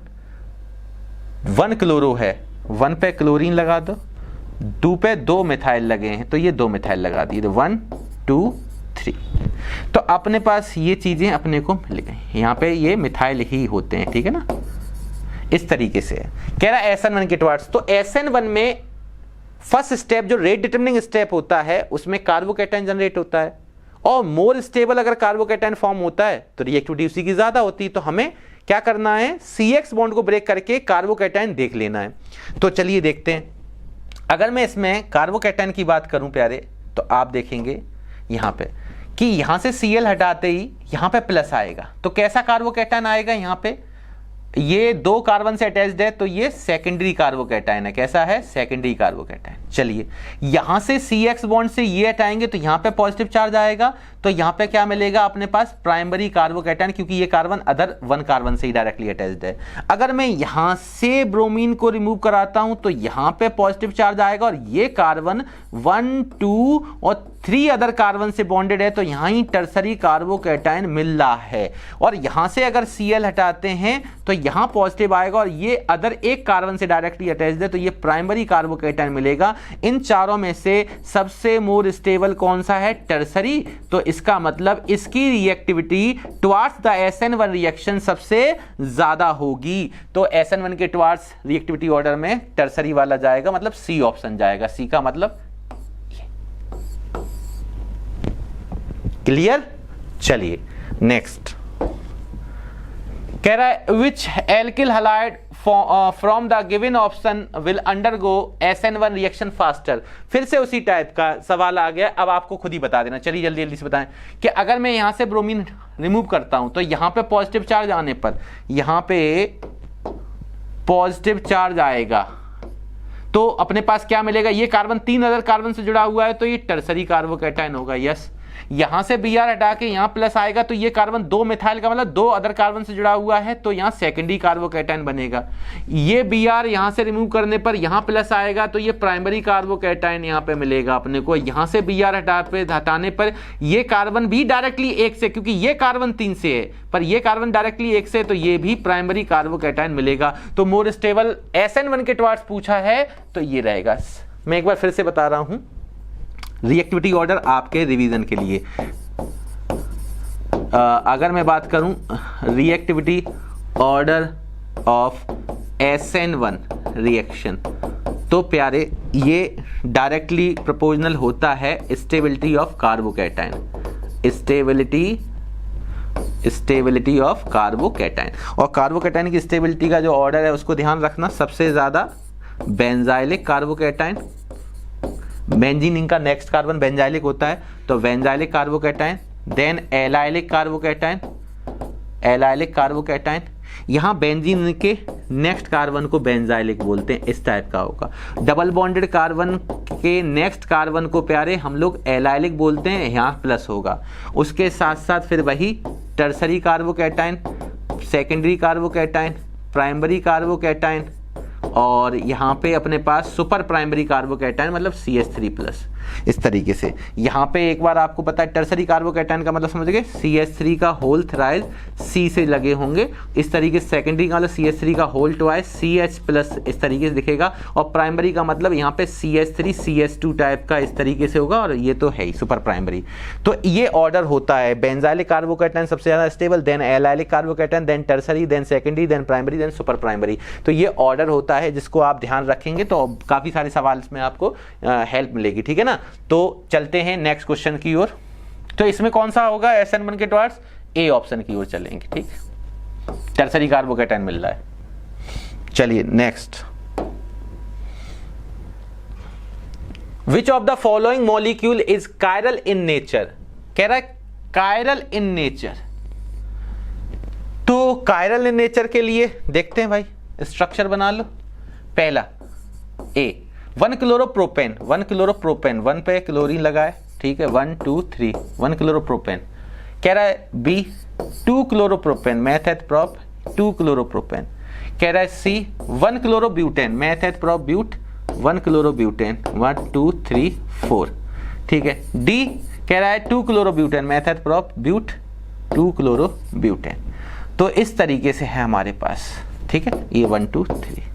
[SPEAKER 1] 1 क्लोरो है, 1 पे क्लोरीन लगा दो, 2 पे 2 मिथाइल लगे हैं, तो ये 2 मिथाइल लगा दिए, तो 1 2 3। तो अपने पास ये चीजें अपने को मिल गई, यहाँ पे ये मिथाइल ही होते हैं। ठीक है ना, इस तरीके से कह रहा है SN1 के टुवर्ड्स। तो SN1 में फर्स्ट स्टेप जो रेट डिटरमिनिंग स्टेप होता है, उसमें कार्बोकैटायन जनरेट होता है, और मोर स्टेबल अगर कार्बोकैटायन फॉर्म होता है तो रिएक्टिविटी उसी की ज्यादा होती है। तो हमें क्या करना है, CX बॉन्ड को ब्रेक करके कार्बोकैटायन देख लेना है। तो चलिए देखते हैं। अगर मैं इसमें कार्बोकैटायन की बात करूं प्यारे, तो आप देखेंगे यहां पे कि यहां से Cl हटाते ही यहां पे प्लस आएगा, तो कैसा कार्बोकैटायन आएगा, यहां पे ये 2 कार्बन से अटैच्ड है, तो ये सेकेंडरी कार्बोकैटायन है। कैसा है, सेकेंडरी कार्बोकैटायन। चलिए यहां से CX बॉन्ड से ये हटाएंगे तो यहां पे पॉजिटिव चार्ज आएगा, तो यहां पे क्या मिलेगा अपने पास, प्राइमरी कार्बोकैटायन, क्योंकि ये कार्बन अदर 1 कार्बन से ही डायरेक्टली अटैच्ड है। अगर मैं यहां से ब्रोमीन को रिमूव कराता हूं तो यहां पे पॉजिटिव चार्ज आएगा, और ये कार्बन 1 2 और 3 अदर कार्बन से बॉन्डेड है, तो यहां ही टर्सरी कार्बोकैटायन मिल रहा है। और यहां से अगर Cl हटाते हैं तो यहां पॉजिटिव आएगा, और ये अदर 1 कार्बन से डायरेक्टली अटैच्ड है, तो ये प्राइमरी कार्बोकैटायन मिलेगा। इन चारों में से सबसे मोर स्टेबल कौन सा है, टर्सरी। तो इसका मतलब इसकी reactivity towards the SN1 reaction सबसे ज्यादा होगी। तो SN1 के टुवर्ड्स रिएक्टिविटी ऑर्डर में टर्सरी वाला जाएगा, मतलब सी ऑप्शन जाएगा। सी का मतलब क्लियर। चलिए नेक्स्ट कह रहा है which alkyl halide from the given option will undergo SN1 reaction faster. फिर से उसी टाइप का सवाल आ गया, अब आपको खुद ही बता देना। चलिए जल्दी जल्दी से बताएं कि अगर मैं यहां से ब्रोमीन रिमूव करता हूं तो यहां पे पॉजिटिव चार्ज आने पर यहां पे पॉजिटिव चार्ज आएगा, तो अपने पास क्या मिलेगा, ये कार्बन 3 अदर कार्बन से जुड़ा हुआ है, तो ये टर्सरी कार्बोकैटायन होगा। यस, यहां से Br हटा के यहां प्लस आएगा, तो ये कार्बन 2 मिथाइल का मतलब 2 अदर कार्बन से जुड़ा हुआ है, तो यहां सेकेंडरी कार्बोकैटायन बनेगा। ये Br यहां से रिमूव करने पर यहां प्लस आएगा, तो ये प्राइमरी कार्बोकैटायन यहां पे मिलेगा अपने को। यहां से Br हटाने पर ये कार्बन भी डायरेक्टली 1 से, क्योंकि ये कार्बन 3 से है, पर ये कार्बन डायरेक्टली 1 से, तो ये भी प्राइमरी कार्बोकैटायन मिलेगा। तो मोर स्टेबल SN1 के टुवर्ड्स पूछा है, तो ये रहेगा। मैं एक बार फिर से बता रहा हूं रिएक्टिविटी ऑर्डर आपके रिवीजन के लिए। अगर मैं बात करूं reactivity order of SN1 reaction, तो प्यारे ये डायरेक्टली प्रोपोर्शनल होता है stability of carbocation, stability of carbocation. और कार्बोकैटायन की स्टेबिलिटी का जो ऑर्डर है उसको ध्यान रखना, सबसे ज्यादा बेंजाइलिक कार्बोकैटायन, बेंजीन इनका नेक्स्ट कार्बन बेंजाइलिक होता है, तो benzylic carbocation, then allylic carbocation, allylic carbocation. यहाँ बेंजीन के नेक्स्ट कार्बन को बेंजाइलिक बोलते हैं, इस टाइप का होगा। डबल बॉन्डेड कार्बन के नेक्स्ट कार्बन को प्यारे हम लोग एलाइलिक बोलते हैं, यहाँ प्लस होगा। उसके साथ साथ फिर वही tertiary carbocation, secondary carbocation, primary carbocation, और यहाँ पे अपने पास सुपर प्राइमरी कार्बोकैटायन मतलब CH3+। इस तरीके से यहाँ पे एक बार आपको पता है टर्सरी कार्बोकैटायन का मतलब समझ गए, CH3 का होल थ्राइस C से लगे होंगे। इस तरीके से सेकेंडरी का मतलब CH3 का होल ट्वाइस CH+, इस तरीके से दिखेगा। और प्राइमरी का मतलब यहाँ पे CH3 CH2 टाइप का इस तरीके से होगा, और ये तो है ही सुपर प्राइमरी। तो ये ऑर्डर होता है, बेंजाइलिक कार्बोकैटायन सबसे ज्यादा stable, then allylic carbocation, then tertiary, then secondary, then primary, then super primary. तो ये ऑर्डर होता है जिसको आप ध्यान रखेंगे तो काफी सारे सवाल इसमें आपको हेल्प मिलेगी, ठीक है ना। तो चलते हैं नेक्स्ट क्वेश्चन की ओर। तो इसमें कौन सा होगा SN1 के टुवर्ड्स ए ऑप्शन की ओर चलेंगे, ठीक। टर्सरी कार्बोकैटायन मिल रहा है। चलिए next, which of the following molecule is chiral in nature, कह रहा है कायरल इन नेचर। तो कायरल इन नेचर के लिए देखते हैं भाई, स्ट्रक्चर बना लो। पहला ए 1 क्लोरोप्रोपेन, 1 क्लोरोप्रोपेन, 1 पे क्लोरीन लगा है, ठीक है, 1 2 3, 1 क्लोरोप्रोपेन। कह रहा है B 2 chloropropane, meth eth prop 2 chloropropane. कह रहा है C 1 chlorobutane, meth eth prop but 1 chlorobutane, 1 2 3 4, ठीक है। डी कह रहा है 2 chlorobutane, meth eth prop but 2 chlorobutane. तो इस तरीके से है हमारे पास, ठीक है, ये 1 2 3।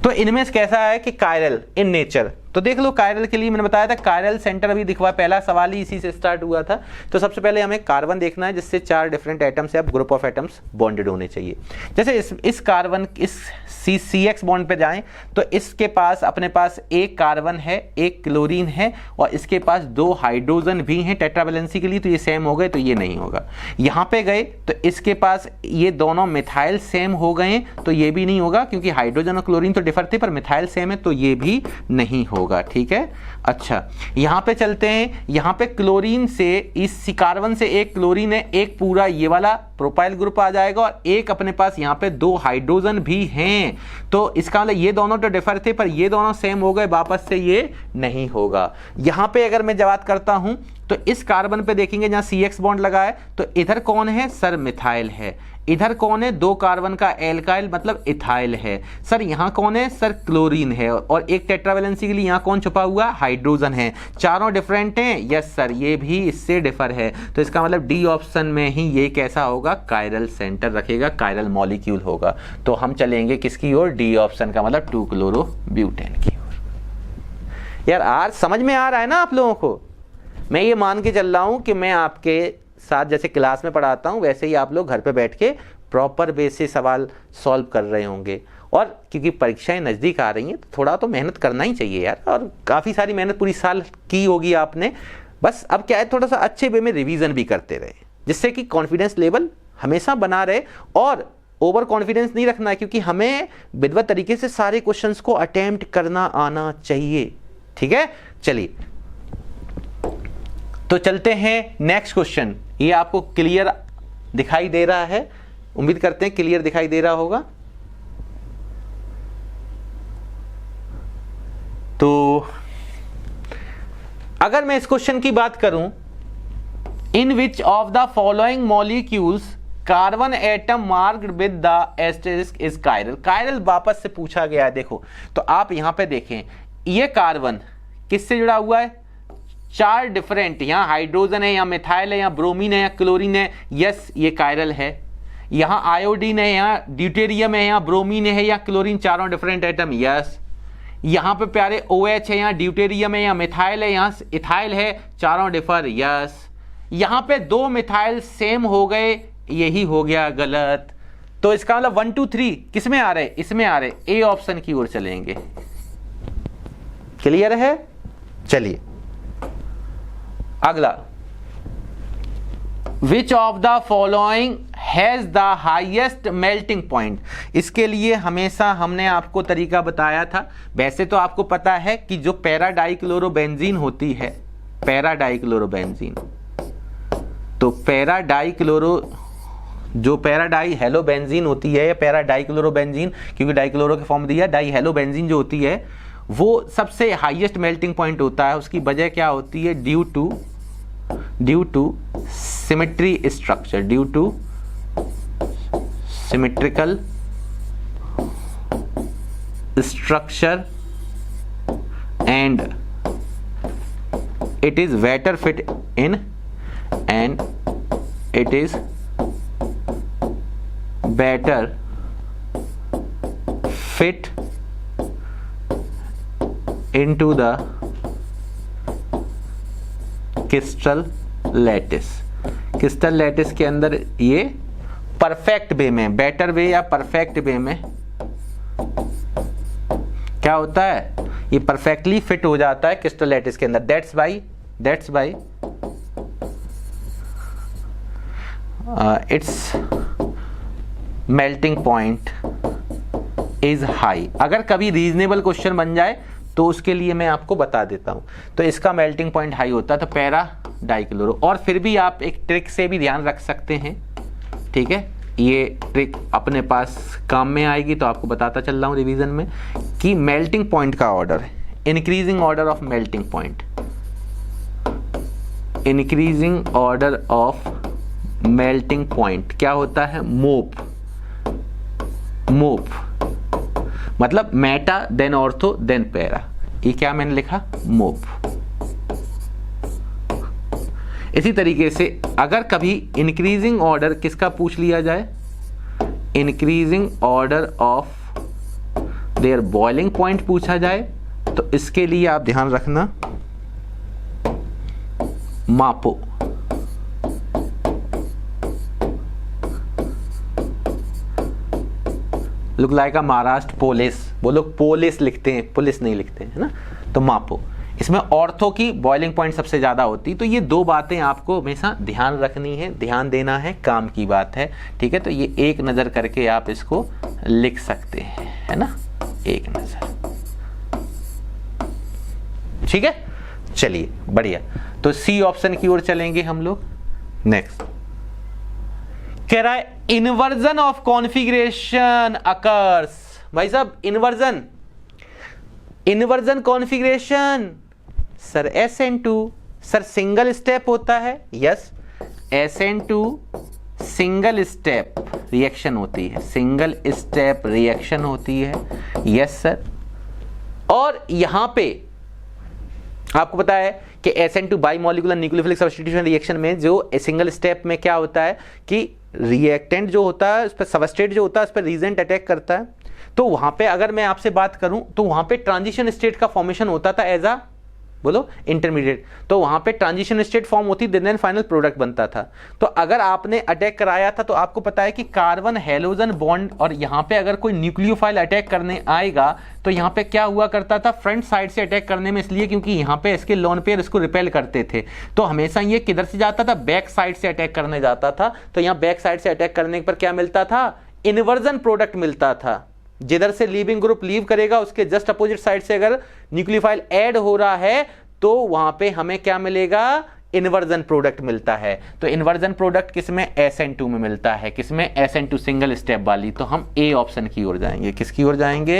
[SPEAKER 1] तो इनमें कैसा है कि कायरल इन नेचर, तो देख लो कायरल के लिए मैंने बताया था कायरल सेंटर अभी दिखवा, पहला सवाल ही इसी से स्टार्ट हुआ था। तो सबसे पहले हमें कार्बन देखना है जिससे 4 डिफरेंट एटम्स या ग्रुप ऑफ एटम्स बॉन्डेड होने चाहिए। जैसे इस कार्बन इस CX बॉन्ड पे जाएं तो इसके पास अपने पास एक कार्बन है, एक क्लोरीन है, और इसके पास 2 हाइड्रोजन भी हैं टेट्रावैलेंसी के लिए, तो ये सेम हो गए, तो ये नहीं होगा। यहाँ पे गए तो इसके पास ये दोनों मिथाइल सेम हो गए, तो ये भी नहीं होगा क्योंकि हाइड्रोजन और क्लोरीन तो डिफर थे पर मिथाइल सेम है, तो ये भी नहीं होगा, ठीक है। अच्छा, यहाँ पे चलते हैं, यहाँ पे क्लोरीन से इस कार्बन से एक क्लोरीन है, एक पूरा ये वाला प्रोपाइल ग्रुप आ जाएगा, और एक अपने पास यहाँ पे 2 हाइड्रोजन भी हैं। तो इसका मतलब ये दोनों तो डिफर थे पर ये दोनों सेम हो गए, वापस से ये नहीं होगा। यहाँ पे अगर मैं बात करता हूं तो इस कार्बन पे देखेंगे जहां CX बॉन्ड लगा है, तो इधर कौन है सर, मिथाइल है। इधर कौन है, 2 कार्बन का एल्काइल मतलब इथाइल है। सर यहाँ कौन है, सर क्लोरीन है, और एक टेट्रावैलेंसी के लिए यहाँ कौन छुपा हुआ, हाइड्रोजन है। चारों डिफरेंट हैं, यस सर, ये भी इससे डिफर है। तो इसका मतलब डी ऑप्शन में ही ये कैसा होगा, कायरल सेंटर रखेगा, कायरल मॉलिक्यूल होगा। तो हम चलेंगे किसकी ओर, डी ऑप्शन का मतलब 2 क्लोरोब्यूटेन की ओर। यार आज समझ में आ रहा है ना आप लोगों को, मैं ये मान के चल रहा हूं कि मैं आपके साथ जैसे क्लास में पढ़ाता हूं वैसे ही आप लोग घर पे बैठ के प्रॉपर बेस से सवाल सॉल्व कर रहे होंगे। और क्योंकि परीक्षाएं नज़दीक आ रही हैं तो थोड़ा तो मेहनत करना ही चाहिए यार, और काफ़ी सारी मेहनत पूरी साल की होगी आपने। बस अब क्या है, थोड़ा सा अच्छे वे में रिवीजन भी करते रहे जिससे कि कॉन्फिडेंस लेवल हमेशा बना रहे, और ओवर कॉन्फिडेंस नहीं रखना है क्योंकि हमें विधिवत तरीके से सारे क्वेश्चंस को अटेम्प्ट करना आना चाहिए, ठीक है। चलिए तो चलते हैं नेक्स्ट क्वेश्चन। ये आपको क्लियर दिखाई दे रहा है, उम्मीद करते हैं क्लियर दिखाई दे रहा होगा। तो अगर मैं इस क्वेश्चन की बात करूं, in which of the following molecules carbon atom marked with the asterisk is chiral. Chiral वापस से पूछा गया है, देखो तो आप यहां पे देखें, ये कार्बन किससे जुड़ा हुआ है, 4 डिफरेंट, यहाँ हाइड्रोजन है, यहाँ मिथाइल है, यहाँ ब्रोमीन है, यहाँ क्लोरीन है, यस ये कायरल है। यहाँ आयोडीन है, यहाँ ड्यूटेरियम है, यहाँ ब्रोमीन है, यहाँ क्लोरीन, चारों डिफरेंट एटम, यस। यहाँ पे प्यारे OH है, यहाँ ड्यूटेरियम है, यहाँ मिथाइल है, यहाँ इथाइल है, चारों डिफर, यस। यहाँ पे 2 मिथाइल सेम हो गए, यही हो गया गलत। तो इसका मतलब 1 2 3 किस में आ रहे, इसमें आ रहे, ए ऑप्शन की ओर चलेंगे। क्लियर है? चलिए अगला, विच of the following has the highest melting point. इसके लिए हमेशा हमने आपको तरीका बताया था। वैसे तो आपको पता है कि जो पैराडाइक्लोरोबेंजीन होती है, पैराडाइक्लोरोबेंजीन, तो जो पैराडाई हेलोबेंजीन होती है या पैराडाइक्लोरोबेंजीन, क्योंकि डाइक्लोरो के फॉर्म दिया, डाई हेलोबेंजीन जो होती है वो सबसे हाईएस्ट मेल्टिंग पॉइंट होता है। उसकी वजह क्या होती है? Due to symmetry structure, due two symmetrical structure and it is better fit in and it is better fit into the crystal lattice। Crystal lattice के अंदर ये परफेक्ट वे में, बेटर वे या परफेक्ट वे में क्या होता है? ये परफेक्टली फिट हो जाता है क्रिस्टल लैटिस के अंदर। That's bye it's melting point is high. अगर कभी रीजनेबल क्वेश्चन बन जाए तो उसके लिए मैं आपको बता देता हूं। तो इसका मेल्टिंग पॉइंट हाई होता है, तो पैरा डाइक्लोरो। और फिर भी आप एक ट्रिक से भी ध्यान रख सकते हैं, ठीक है? ये ट्रिक अपने पास काम में आएगी, तो आपको बताता चल रहा हूं रिवीजन में कि मेल्टिंग पॉइंट का ऑर्डर है, increasing order of melting point, increasing order of melting point क्या होता है? मोप मतलब meta then ortho then para. ये क्या मैंने लिखा? मोप। इसी तरीके से अगर कभी इंक्रीजिंग ऑर्डर किसका पूछ लिया जाए, increasing order of their boiling point पूछा जाए, तो इसके लिए आप ध्यान रखना मापो। Look like a Maharashtra police, वो लोग पोलिस लिखते हैं, पुलिस नहीं लिखते हैं, है ना? तो मापो। इसमें ऑर्थो की बॉइलिंग पॉइंट सबसे ज्यादा होती। तो ये दो बातें आपको हमेशा ध्यान रखनी है, ध्यान देना है, काम की बात है, ठीक है? तो ये एक नजर करके आप इसको लिख सकते हैं, है ना? एक नजर, ठीक है? चलिए बढ़िया। तो सी ऑप्शन की ओर चलेंगे हम लोग। नेक्स्ट कह रहा है इन्वर्जन ऑफ कॉन्फ़िगरेशन अकर्स। भाई साहब inversion configuration, sir SN2, sir single step होता है। Yes, SN2 single step reaction होती है, सिंगल स्टेप रिएक्शन होती है। Yes sir. और यहां पे आपको पता है कि SN2 बाइमोलिकुलर न्यूक्लियोफिलिक सब्स्टिट्यूशन रिएक्शन में जो सिंगल स्टेप में क्या होता है कि रिएक्टेंट जो होता है उस पर सबस्ट्रेट जो होता है उस पर रीजेंट अटैक करता है। तो वहां पे अगर मैं आपसे बात करूं तो वहां पे ट्रांजिशन स्टेट का फॉर्मेशन होता था एज अ, बोलो, इंटरमीडिएट। तो वहां पे ट्रांजिशन स्टेट फॉर्म होती, देन फाइनल प्रोडक्ट बनता था। तो अगर आपने अटैक कराया था तो आपको पता है कि कार्बन हेलोजन बॉन्ड, और यहां पे अगर कोई न्यूक्लियोफाइल अटैक करने आएगा तो यहां पे क्या हुआ करता था? फ्रंट साइड से अटैक करने में, इसलिए क्योंकि यहां पे इसके लोन पेयर इसको रिपेल करते थे। तो हमेशा ये किधर से जाता था? बैक साइड से अटैक करने जाता था। तो यहां बैक साइड से अटैक करने पर क्या मिलता था? इन्वर्जन प्रोडक्ट मिलता था। जिधर से लीविंग ग्रुप लीव करेगा उसके जस्ट अपोजिट साइड से अगर न्यूक्लियोफाइल ऐड हो रहा है तो वहां पे हमें क्या मिलेगा? इन्वर्जन प्रोडक्ट मिलता है। तो इन्वर्जन प्रोडक्ट किसमें? SN2 में मिलता है। किसमें? SN2 सिंगल स्टेप वाली। तो हम ए ऑप्शन की ओर जाएंगे। किसकी ओर जाएंगे?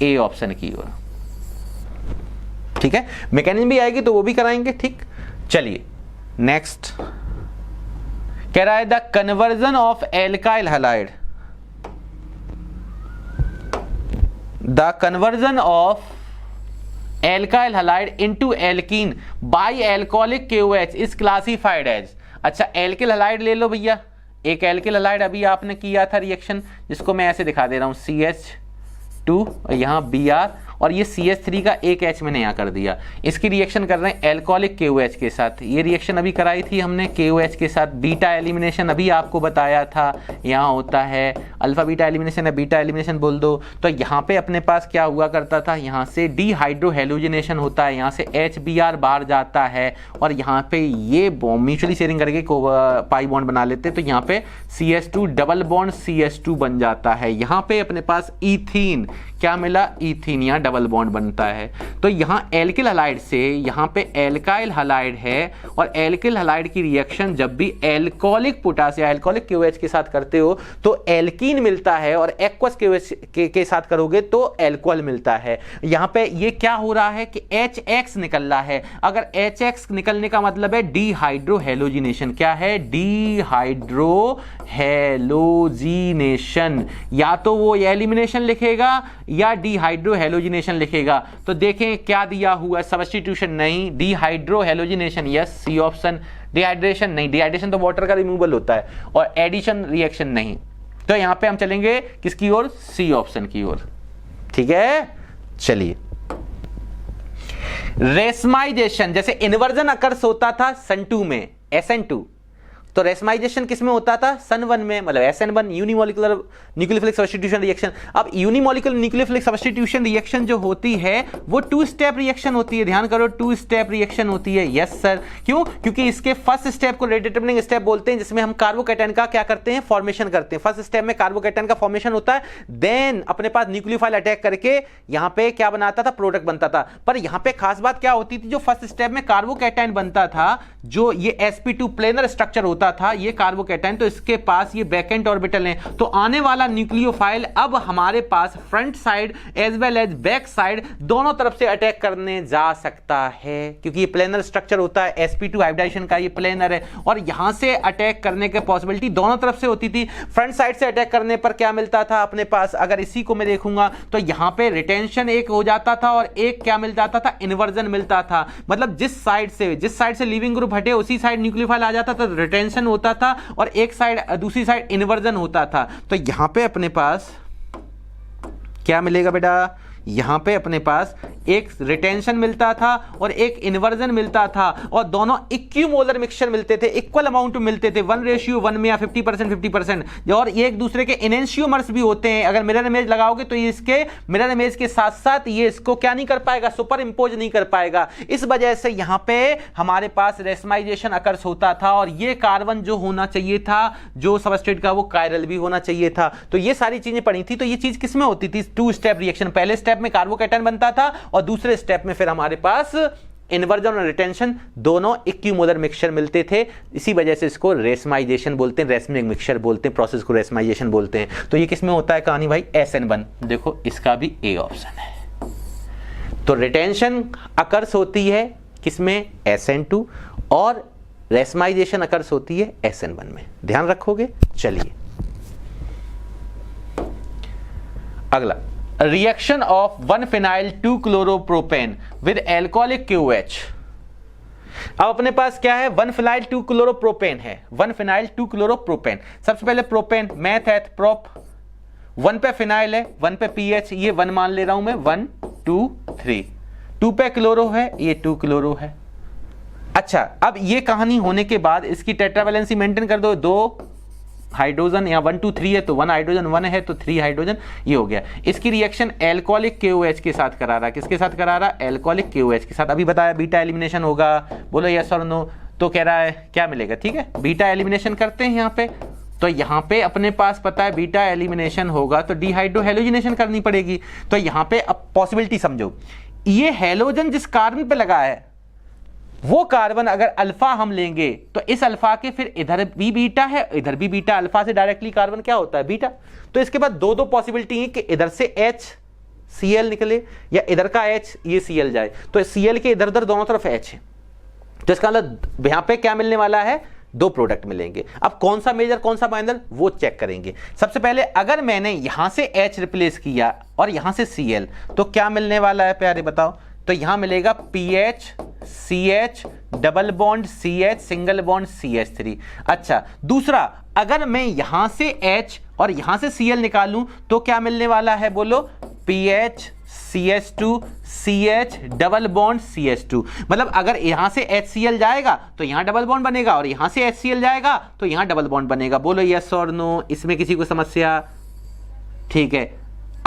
[SPEAKER 1] ए ऑप्शन की ओर, ठीक है? मैकेनिज्म भी आएगी तो वो भी कराएंगे, ठीक? चलिए नेक्स्ट कह रहा है the conversion of alkyl halide, the conversion of alkyl halide into alkene by alcoholic KOH is classified as. अच्छा, एल्किल हैलाइड ले लो भैया। एक एल्किल हैलाइड अभी आपने किया था रिएक्शन, जिसको मैं ऐसे दिखा दे रहा हूं, CH2 और यहां Br, और ये CH3 का एक H मैंने यहाँ कर दिया। इसकी रिएक्शन कर रहे हैं एल्कोहलिक KOH के साथ। ये रिएक्शन अभी कराई थी हमने KOH के साथ। बीटा एलिमिनेशन अभी आपको बताया था यहाँ होता है, अल्फा बीटा एलिमिनेशन है, बीटा एलिमिनेशन बोल दो। तो यहाँ पे अपने पास क्या हुआ करता था, यहाँ से डिहाइड्रोहेलोजिनेशन होता है, यहाँ से HBr बाहर जाता है और यहाँ पे ये म्यूचुअली शेयरिंग करके पाई बॉन्ड बना लेते, तो यहाँ पे CH2 डबल बॉन्ड CH2 बन जाता है। यहाँ पे अपने पास ईथीन, क्या मिला, ईथीन, यहाँ डबल बॉन्ड बनता है। तो यहाँ एल्किल हलाइड से यहाँ पे एल्काइल हलाइड है और एल्किल हलाइड की रिएक्शन जब भी एल्कोहलिक पोटास या एल्कोहलिक KOH के साथ करते हो तो एल्कीन मिलता है और एक्वस KOH के साथ करोगे तो एल्कोहल मिलता है। यहाँ पे ये क्या हो रहा है कि HX निकल रहा है। अगर HX निकलने का मतलब है डिहाइड्रोहेलोजिनेशन। क्या है, डिहाइड्रोहेलोजिनेशन। या तो वो एलिमिनेशन लिखेगा या डिहाइड्रोहेलोजिनेशन लिखेगा। तो देखें क्या दिया हुआ, सब्स्टिट्यूशन नहीं, dehydrohalogenation yes, C option. Dehydration नहीं, डिहाइड्रेशन तो वाटर का रिमूवल होता है, और एडिशन रिएक्शन नहीं। तो यहां पे हम चलेंगे किसकी ओर, सी ऑप्शन की ओर। ठीक है, चलिए। रेसमाइजेशन, जैसे इन्वर्जन अकर्स होता था सन2 में, SN2, तो रेसमाइजेशन किसमें होता था, सन1 में, मतलब SN1 unimolecular nucleophilic substitution reaction. अब यूनिमोलिकुलर न्यूक्लियोफिलिक सब्स्टिट्यूशन रिएक्शन जो होती है वो 2 स्टेप रिएक्शन होती है। ध्यान करो, 2 स्टेप रिएक्शन होती है। यस सर, क्यों, क्योंकि इसके फर्स्ट स्टेप को रेट डिटरमिनिंग स्टेप बोलते हैं, जिसमें हम कार्बोकैटायन का क्या करते हैं, फॉर्मेशन करते हैं। फर्स्ट स्टेप में कार्बोकैटायन का फॉर्मेशन होता है, देन अपने पास न्यूक्लियोफाइल अटैक करके यहां पे क्या बनाता था, प्रोडक्ट बनता था। पर यहां पे खास बात क्या होती थी, जो फर्स्ट स्टेप में कार्बोकैटायन बनता था, जो ये sp2 प्लेनर स्ट्रक्चर होता था, ये कार्बोकैटायन, तो इसके पास ये वैकेंट ऑर्बिटल है। तो आने वाला न्यूक्लियोफाइल अब हमारे पास front side as well as back side दोनों तरफ से अटैक करने जा सकता है, क्योंकि ये प्लेनर स्ट्रक्चर होता है, sp2 हाइब्रिडाइजेशन का ये प्लेनर है, और यहां से अटैक करने की पॉसिबिलिटी दोनों तरफ से होती थी। फ्रंट साइड से अटैक करने पर क्या मिलता था अपने पास, अगर इसी को मैं देखूंगा तो यहां पे रिटेंशन एक हो जाता था और एक क्या मिल जाता था, इन्वर्जन मिलता था। मतलब जिस साइड से लिविंग ग्रुप हटे उसी साइड न्यूक्लियोफाइल आ जाता था, तो रिटेंशन होता था, और एक साइड दूसरी साइड इन्वर्जन होता था। तो यहां पे अपने पास क्या मिलेगा बेटा, यहां पे अपने पास एक रिटेंशन मिलता था और एक इन्वर्जन मिलता था, और दोनों इक्विमोलर मिक्सचर मिलते थे, इक्वल अमाउंट में मिलते थे, 1:1 में या 50% 50%। और ये एक दूसरे के एनेंशियोमर्स भी होते हैं। अगर मिरर इमेज लगाओगे तो ये इसके मिरर इमेज के साथ साथ ये इसको क्या नहीं कर पाएगा, सुपर इंपोज नहीं कर पाएगा। इस वजह से यहां पे हमारे पास रेसमाइजेशन अकर्स होता था, और ये कार्बन जो होना चाहिए था जो सबस्ट्रेट का, वो कायरल भी होना चाहिए था। तो ये सारी चीजें पढ़ी थी। तो ये चीज किसमें होती थी, 2 स्टेप रिएक्शन। पहले स्टेप में कार्बोकैटायन बनता था और दूसरे स्टेप में फिर हमारे पास इन्वर्जन और रिटेंशन दोनों इक्विमोलर मिक्सचर मिलते थे। इसी वजह से इसको रेसमाइजेशन बोलते हैं, रेसमिक मिक्सचर बोलते हैं, प्रोसेस को रेसमाइजेशन बोलते हैं। तो ये किसमें होता है कहानी भाई, SN1। देखो इसका भी ए ऑप्शन है। तो रिटेंशन अकर्स होती है किसमें, SN2, और रेसमाइजेशन अकर्स होती है SN1 में। ध्यान रखोगे। चलिए अगला, reaction of 1-phenyl 2-chloropropane with alcoholic KOH। अब अपने पास क्या है, 1-phenyl 2-chloropropane है, 1-phenyl 2-chloropropane। सबसे पहले प्रोपेन, मैथ है प्रोप, 1 पे फिनाइल है, 1 पे PH, ये 1 मान ले रहा हूं मैं, 1 2 3, 2 पे क्लोरो है, ये 2 क्लोरो है। अच्छा, अब ये कहानी होने के बाद इसकी टेट्रावैलेंसी मेंटेन कर दो, 2 हाइड्रोजन, या 1 2 3 है तो 1 हाइड्रोजन, 1 है तो 3 हाइड्रोजन, ये हो गया। इसकी रिएक्शन एल्कोहलिक KOH के साथ करा रहा, किसके साथ करा रहा, एल्कोहलिक KOH के साथ। अभी बताया बीटा एलिमिनेशन होगा, बोलो यस और नो। तो कह रहा है क्या मिलेगा, ठीक है, बीटा एलिमिनेशन करते हैं यहाँ पे। तो यहाँ पे अपने पास पता है बीटा एलिमिनेशन होगा तो डिहाइड्रोहेलोजिनेशन करनी पड़ेगी। तो यहाँ पे अब पॉसिबिलिटी समझो, ये हेलोजन जिस कार्बन पे लगा है वो कार्बन अगर अल्फा हम लेंगे तो इस अल्फा के फिर इधर भी बीटा है, इधर भी बीटा, अल्फा से डायरेक्टली कार्बन क्या होता है, बीटा। तो इसके बाद दो पॉसिबिलिटी है कि इधर से HCl निकले या इधर का H ये Cl जाए। तो Cl के इधर उधर दोनों तरफ H है, तो इसका मतलब यहां पे क्या मिलने वाला है, 2 प्रोडक्ट मिलेंगे। अब कौन सा मेजर कौन सा माइनर वो चेक करेंगे। सबसे पहले अगर मैंने यहां से H रिप्लेस किया और यहां से Cl, तो क्या मिलने वाला है प्यारे बताओ। तो यहां मिलेगा PH CH double bond CH single bond CH3। अच्छा, दूसरा अगर मैं यहां से H और यहां से Cl निकालूं तो क्या मिलने वाला है, बोलो PH CH2 CH double bond CH2। मतलब अगर यहां से HCl जाएगा तो यहां डबल बॉन्ड बनेगा, और यहां से HCl जाएगा तो यहां डबल बॉन्ड बनेगा। बोलो यस और नो, इसमें किसी को समस्या? ठीक है।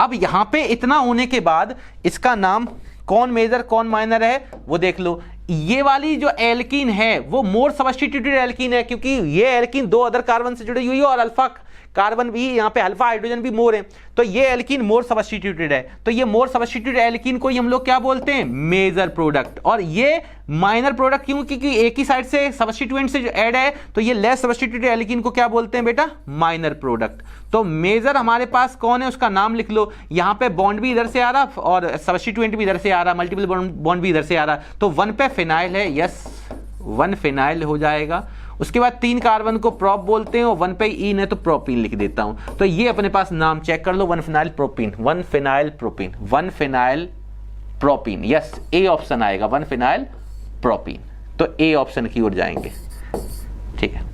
[SPEAKER 1] अब यहां पे इतना होने के बाद इसका नाम कौन मेजर कौन माइनर है वो देख लो। ये वाली जो एल्कीन है वो मोर सब्स्टिट्यूटेड एल्कीन है, क्योंकि ये एल्कीन दो अदर कार्बन से जुड़ी हुई है और अल्फा कार्बन भी, यहाँ पे अल्फा हाइड्रोजन भी मोर है, तो ये एल्कीन मोर सब्स्टिट्यूटेड है। तो ये मोर सब्स्टिट्यूटेड एल्कीन को ही हम लोग क्या बोलते हैं? Major product. और ये माइनर प्रोडक्ट क्यों? क्योंकि एक ही साइड से सब्स्टिट्यूएंट से जो ऐड है, तो ये लेस सब्स्टिट्यूटेड एल्कीन को क्या बोलते हैं बेटा? Minor product. तो मेजर हमारे पास कौन है उसका नाम लिख लो। यहाँ पे बॉन्ड भी इधर से आ रहा और सब्स्टिट्यूएंट भी इधर से आ रहा, मल्टीपल बॉन्ड भी इधर से आ रहा, तो 1 पे फिनाइल है, यस 1 फिनाइल हो जाएगा। उसके बाद 3 कार्बन को प्रोप बोलते हैं और 1 पे ईन है तो प्रोपीन लिख देता हूं। तो ये अपने पास नाम चेक कर लो, 1 phenyl propene, 1 phenyl propene, 1 phenyl propene, yes A option आएगा, 1 फिनाइल प्रोपीन। तो ए ऑप्शन की ओर जाएंगे, ठीक है।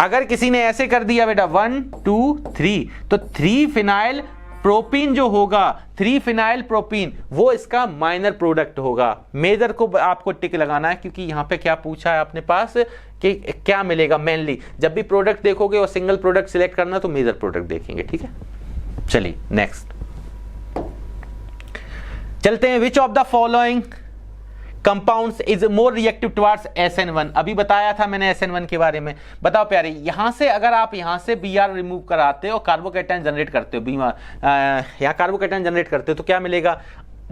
[SPEAKER 1] अगर किसी ने ऐसे कर दिया बेटा 1 2 3, तो 3 फिनाइल प्रोपीन जो होगा, 3 फिनाइल प्रोपीन, वो इसका माइनर प्रोडक्ट होगा। मेजर को आपको टिक लगाना है, क्योंकि यहां पे क्या पूछा है अपने पास कि क्या मिलेगा। मेनली जब भी प्रोडक्ट देखोगे और सिंगल प्रोडक्ट सिलेक्ट करना तो मेजर प्रोडक्ट देखेंगे, ठीक है। चलिए नेक्स्ट चलते हैं। विच of the following compounds is more reactive towards SN1। अभी बताया था मैंने SN1 के बारे में। बताओ प्यारे, यहां से अगर आप यहां से Br रिमूव कराते हो, कार्बोकैटायन जनरेट करते हो, यहां कार्बोकैटायन जनरेट करते हो, तो क्या मिलेगा?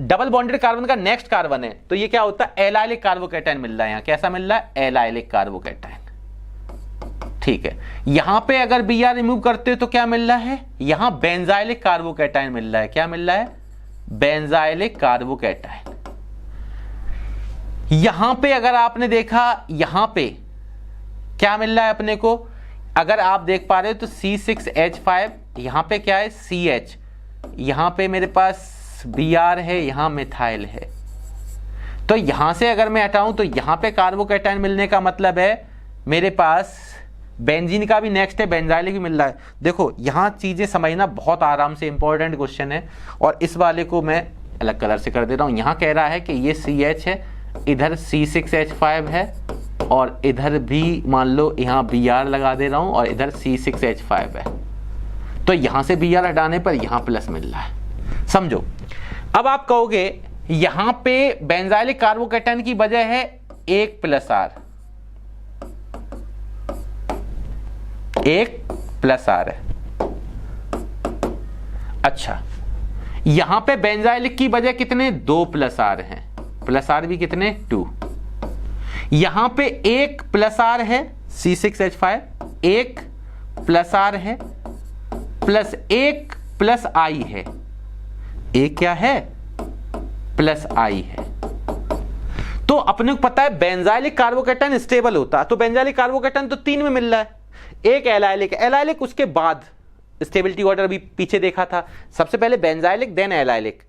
[SPEAKER 1] डबल बॉन्डेड कार्बन का नेक्स्ट कार्बन है, तो ये क्या होता है? एलाइलिक कार्बोकैटायन मिल रहा है। यहां कैसा मिल रहा है? एलाइलिक कार्बोकैटायन, ठीक है। यहां पे अगर Br रिमूव करते हो तो क्या मिल रहा है? यहां बेंजाइलिक कार्बोकैटायन मिल रहा है। क्या मिल रहा है? Benzylic carbocation. यहां पे अगर आपने देखा, यहां पे क्या मिल रहा है अपने को? अगर आप देख पा रहे हो तो C6H5, यहां पे क्या है? CH, यहां पे मेरे पास Br है, यहां मिथाइल है। तो यहां से अगर मैं हटाऊं तो यहां पे कार्बोकैटायन मिलने का मतलब है मेरे पास बेंजीन का भी नेक्स्ट है, बेंजाइलिक भी मिल रहा है। देखो यहां चीजें समझना बहुत आराम से, इंपॉर्टेंट क्वेश्चन है। और इस वाले को मैं अलग कलर से कर दे रहा हूं। यहां कह रहा है कि ये CH है, इधर C6H5 है, और इधर भी मान लो यहां Br लगा दे रहा हूं और इधर C6H5 है। तो यहां से Br हटाने पर यहां प्लस मिल रहा है, समझो। अब आप कहोगे यहां पे बेंजाइलिक कार्बोकैटायन की वजह है 1 + R, 1 + R है। अच्छा, यहां पे बेंजाइलिक की वजह कितने? 2 + R हैं, प्लस R भी कितने? 2। यहां पे 1 + R है, C6H5, 1 + R है, प्लस 1 + I है। एक क्या है? प्लस I है। तो अपने को पता है बेंजाइलिक कार्बोकैटायन स्टेबल होता है, तो बेंजाइलिक कार्बोकैटायन तो 3 में मिल रहा है। एक एलाइलिक, एलाइलिक उसके बाद स्टेबिलिटी ऑर्डर भी पीछे देखा था, सबसे पहले benzylic then allylic,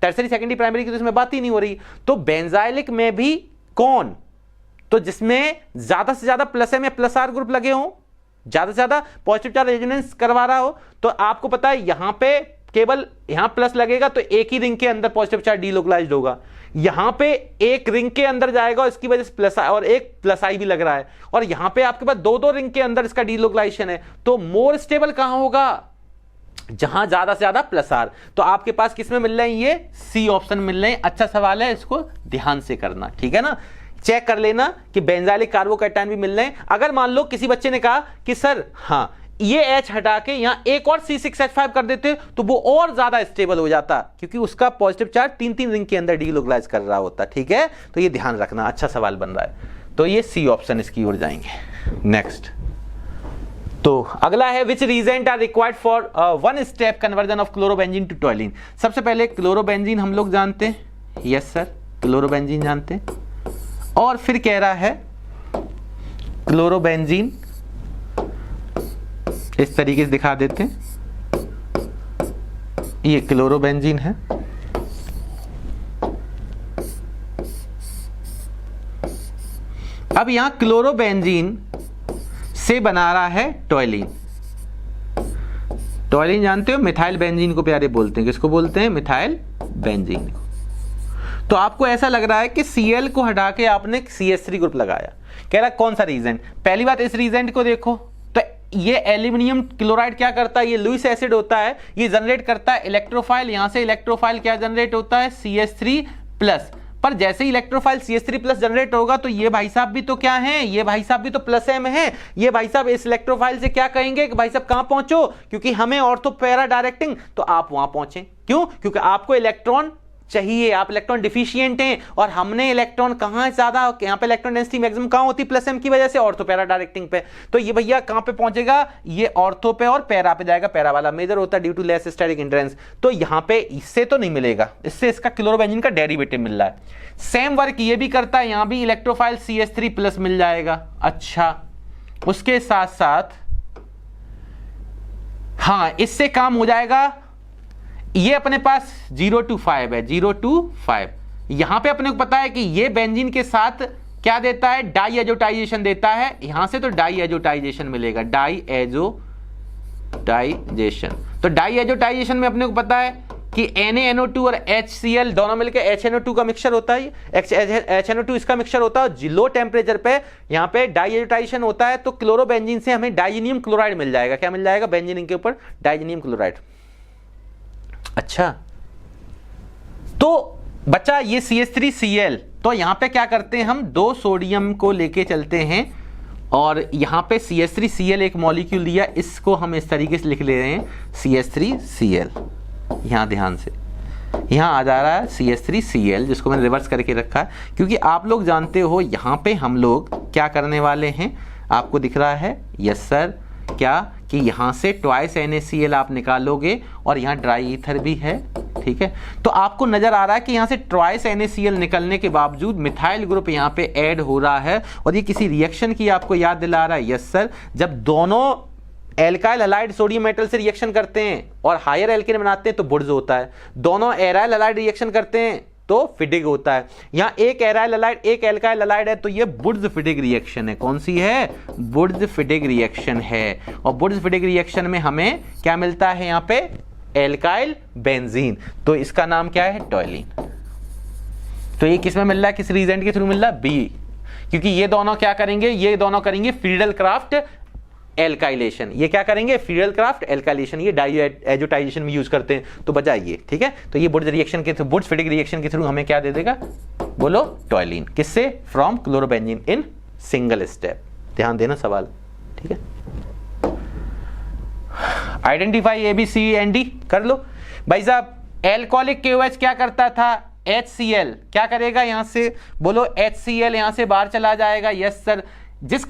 [SPEAKER 1] tertiary secondary primary की तो इसमें बात ही नहीं हो रही। तो बेंजाइलिक में भी कौन? तो जिसमें ज्यादा से ज्यादा प्लस M या प्लस R ग्रुप लगे हों, ज्यादा से ज्यादा पॉजिटिव चार्ज रेजोनेंस करवा रहा हो, तो आपको पता है यहां पे केवल यहां प्लस लगेगा तो एक ही रिंग के अंदर पॉजिटिव चार्ज डीलोकलाइज्ड होगा। यहां पे एक रिंग के अंदर जाएगा, इसकी वजह से प्लस और एक प्लस I भी लग रहा है, और यहां पे आपके पास 2-2 रिंग के अंदर इसका डीलोकलाइजेशन है। तो मोर स्टेबल कहां होगा? जहां ज्यादा से ज्यादा प्लस R। तो आपके पास किसमें मिल रहे हैं? ये C ऑप्शन मिल रहे हैं। अच्छा सवाल है, इसको ध्यान से करना, ठीक है ना। चेक कर लेना कि बेंजाइलिक कार्बोकैटायन भी मिल रहे हैं। अगर मान लो किसी बच्चे ने कहा कि सर हाँ ये H हटा के यहां एक और C6H5 कर देते तो वो और ज्यादा स्टेबल हो जाता, क्योंकि उसका पॉजिटिव चार्ज 3-3 रिंग के अंदर डीलोकलाइज कर रहा होता, ठीक है। तो ये ध्यान रखना, अच्छा सवाल बन रहा है। तो ये C ऑप्शन इसकी ओर जाएंगे। नेक्स्ट, तो अगला है which reagent are required for 1 step conversion of chlorobenzene to toluene. सबसे पहले क्लोरोबेंजीन हम लोग जानते हैं, यस सर क्लोरोबेंजीन जानते हैं। और फिर कह रहा है क्लोरोबेंजीन, इस तरीके से दिखा देते हैं, ये क्लोरोबेंजीन है। अब यहां क्लोरोबेंजीन से बना रहा है टॉयलिन। टॉयलिन जानते हो, मिथाइल बेंजीन को प्यारे बोलते हैं, किसको बोलते हैं? मिथाइल बेंजीन को। तो आपको ऐसा लग रहा है कि Cl को हटा के आपने CH3 ग्रुप लगाया, कह रहा कौन सा रीजेंट? पहली बात इस रीजेंट को देखो, तो ये एल्यूमिनियम क्लोराइड क्या करता है? ये लुईस एसिड होता है, ये जनरेट करता है इलेक्ट्रोफाइल, यहां से इलेक्ट्रोफाइल क्या जनरेट होता है? CH3 plus. पर जैसे ही इलेक्ट्रोफाइल CH3 प्लस जनरेट होगा तो ये भाई साहब भी तो क्या है? ये भाई साहब भी तो प्लस M है। ये भाई साहब इस इलेक्ट्रोफाइल से क्या कहेंगे कि भाई साहब कहां पहुंचो, क्योंकि हमें ऑर्थो पैरा डायरेक्टिंग, तो आप वहां पहुंचे। क्यों? क्योंकि आपको इलेक्ट्रॉन चाहिए, आप इलेक्ट्रॉन डिफिशिएंट हैं, और हमने इलेक्ट्रॉन कहां ज्यादा, यहां पे इलेक्ट्रॉन डेंसिटी मैक्सिमम कहां होती? प्लस M की वजह से ऑर्थो पैरा डायरेक्टिंग पे। तो ये भैया कहां पे पहुंचेगा? ये ऑर्थो पे और पैरा पे जाएगा, पैरा वाला मेजर होता है due to less steric hindrance. तो यहां पे इससे तो नहीं मिलेगा, इससे इसका क्लोरोबेंजीन का डेरिवेटिव मिल रहा है। सेम वर्क ये भी करता है, यहां भी इलेक्ट्रोफाइल CH3 प्लस मिल जाएगा। अच्छा, उसके साथ साथ हाँ, इससे काम हो जाएगा। ये अपने पास 0 to 5 है, 0 to 5। यहां पे अपने को पता है कि ये बेंजीन के साथ क्या देता है? डाई एजोटाइजेशन देता है, यहां से तो डाई एजोटाइजेशन मिलेगा, डाई एजोटाइजेशन। तो डाई एजोटाइजेशन में अपने को पता है कि NaNO2 और HCl दोनों मिलकर HNO2 का मिक्सचर होता है, HNO2 इसका मिक्सचर होता है। लो टेम्परेचर पे यहां पे डाई एजोटाइजेशन होता है, तो क्लोरोबेंजीन से हमें डाइजीनियम क्लोराइड मिल जाएगा। क्या मिल जाएगा? बेंजीन के ऊपर डाइजीनियम क्लोराइड। अच्छा, तो बच्चा ये CH3Cl, तो यहां पे क्या करते हैं हम? 2 सोडियम को लेके चलते हैं, और यहां पे CH3Cl एक मॉलिक्यूल दिया, इसको हम इस तरीके से लिख ले रहे हैं CH3Cl। यहां ध्यान से, यहां आ जा रहा है CH3Cl, जिसको मैंने रिवर्स करके रखा है, क्योंकि आप लोग जानते हो यहां पे हम लोग क्या करने वाले हैं, आपको दिख रहा है? Yes sir. क्या कि यहां से ट्वाइस NaCl आप निकालोगे, और यहां ड्राई ईथर भी है, ठीक है। तो आपको नजर आ रहा है कि यहां से ट्वाइस NaCl निकलने के बावजूद मिथाइल ग्रुप यहां पे ऐड हो रहा है, और ये किसी रिएक्शन की आपको याद दिला रहा है। यस सर, जब दोनों एल्काइल हैलाइड सोडियम मेटल से रिएक्शन करते हैं और हायर एल्केन बनाते हैं तो बुर्ज होता है, दोनों एराइल हैलाइड रिएक्शन करते हैं तो फिडिग होता है। यहां एक एराइल हैलाइड एक एल्काइल हैलाइड है, तो ये बुर्ज फिडिग रिएक्शन है। कौन सी है? बुर्ज फिडिग रिएक्शन है। और बुर्ज फिडिग रिएक्शन में हमें क्या मिलता है? यहां पे एल्काइल बेंजीन, तो इसका नाम क्या है? टॉयलिन। तो ये किस में मिल रहा है? किस रीजेंट के थ्रू मिल रहा है? बी, क्योंकि ये दोनों क्या करेंगे? ये दोनों करेंगे फ्रीडल क्राफ्ट एल्काइलेशन। ये क्या करेंगे? Friedel craft alkylation. ये डाई एजोटाइजेशन में यूज करते हैं, तो बजाइए, ठीक है। तो ये बुर्ज रिएक्शन के थ्रू, बुर्ज फिडिग रिएक्शन के थ्रू हमें क्या दे देगा? बोलो, टॉयलिन। किससे? From chlorobenzene in single step. ध्यान देना सवाल, ठीक है। आइडेंटिफाई ABCD कर लो भाई साहब। एल्कोहलिक KOH क्या करता था? HCl क्या करेगा? यहां से बोलो, HCl यहां से बाहर चला जाएगा। Yes sir. जिस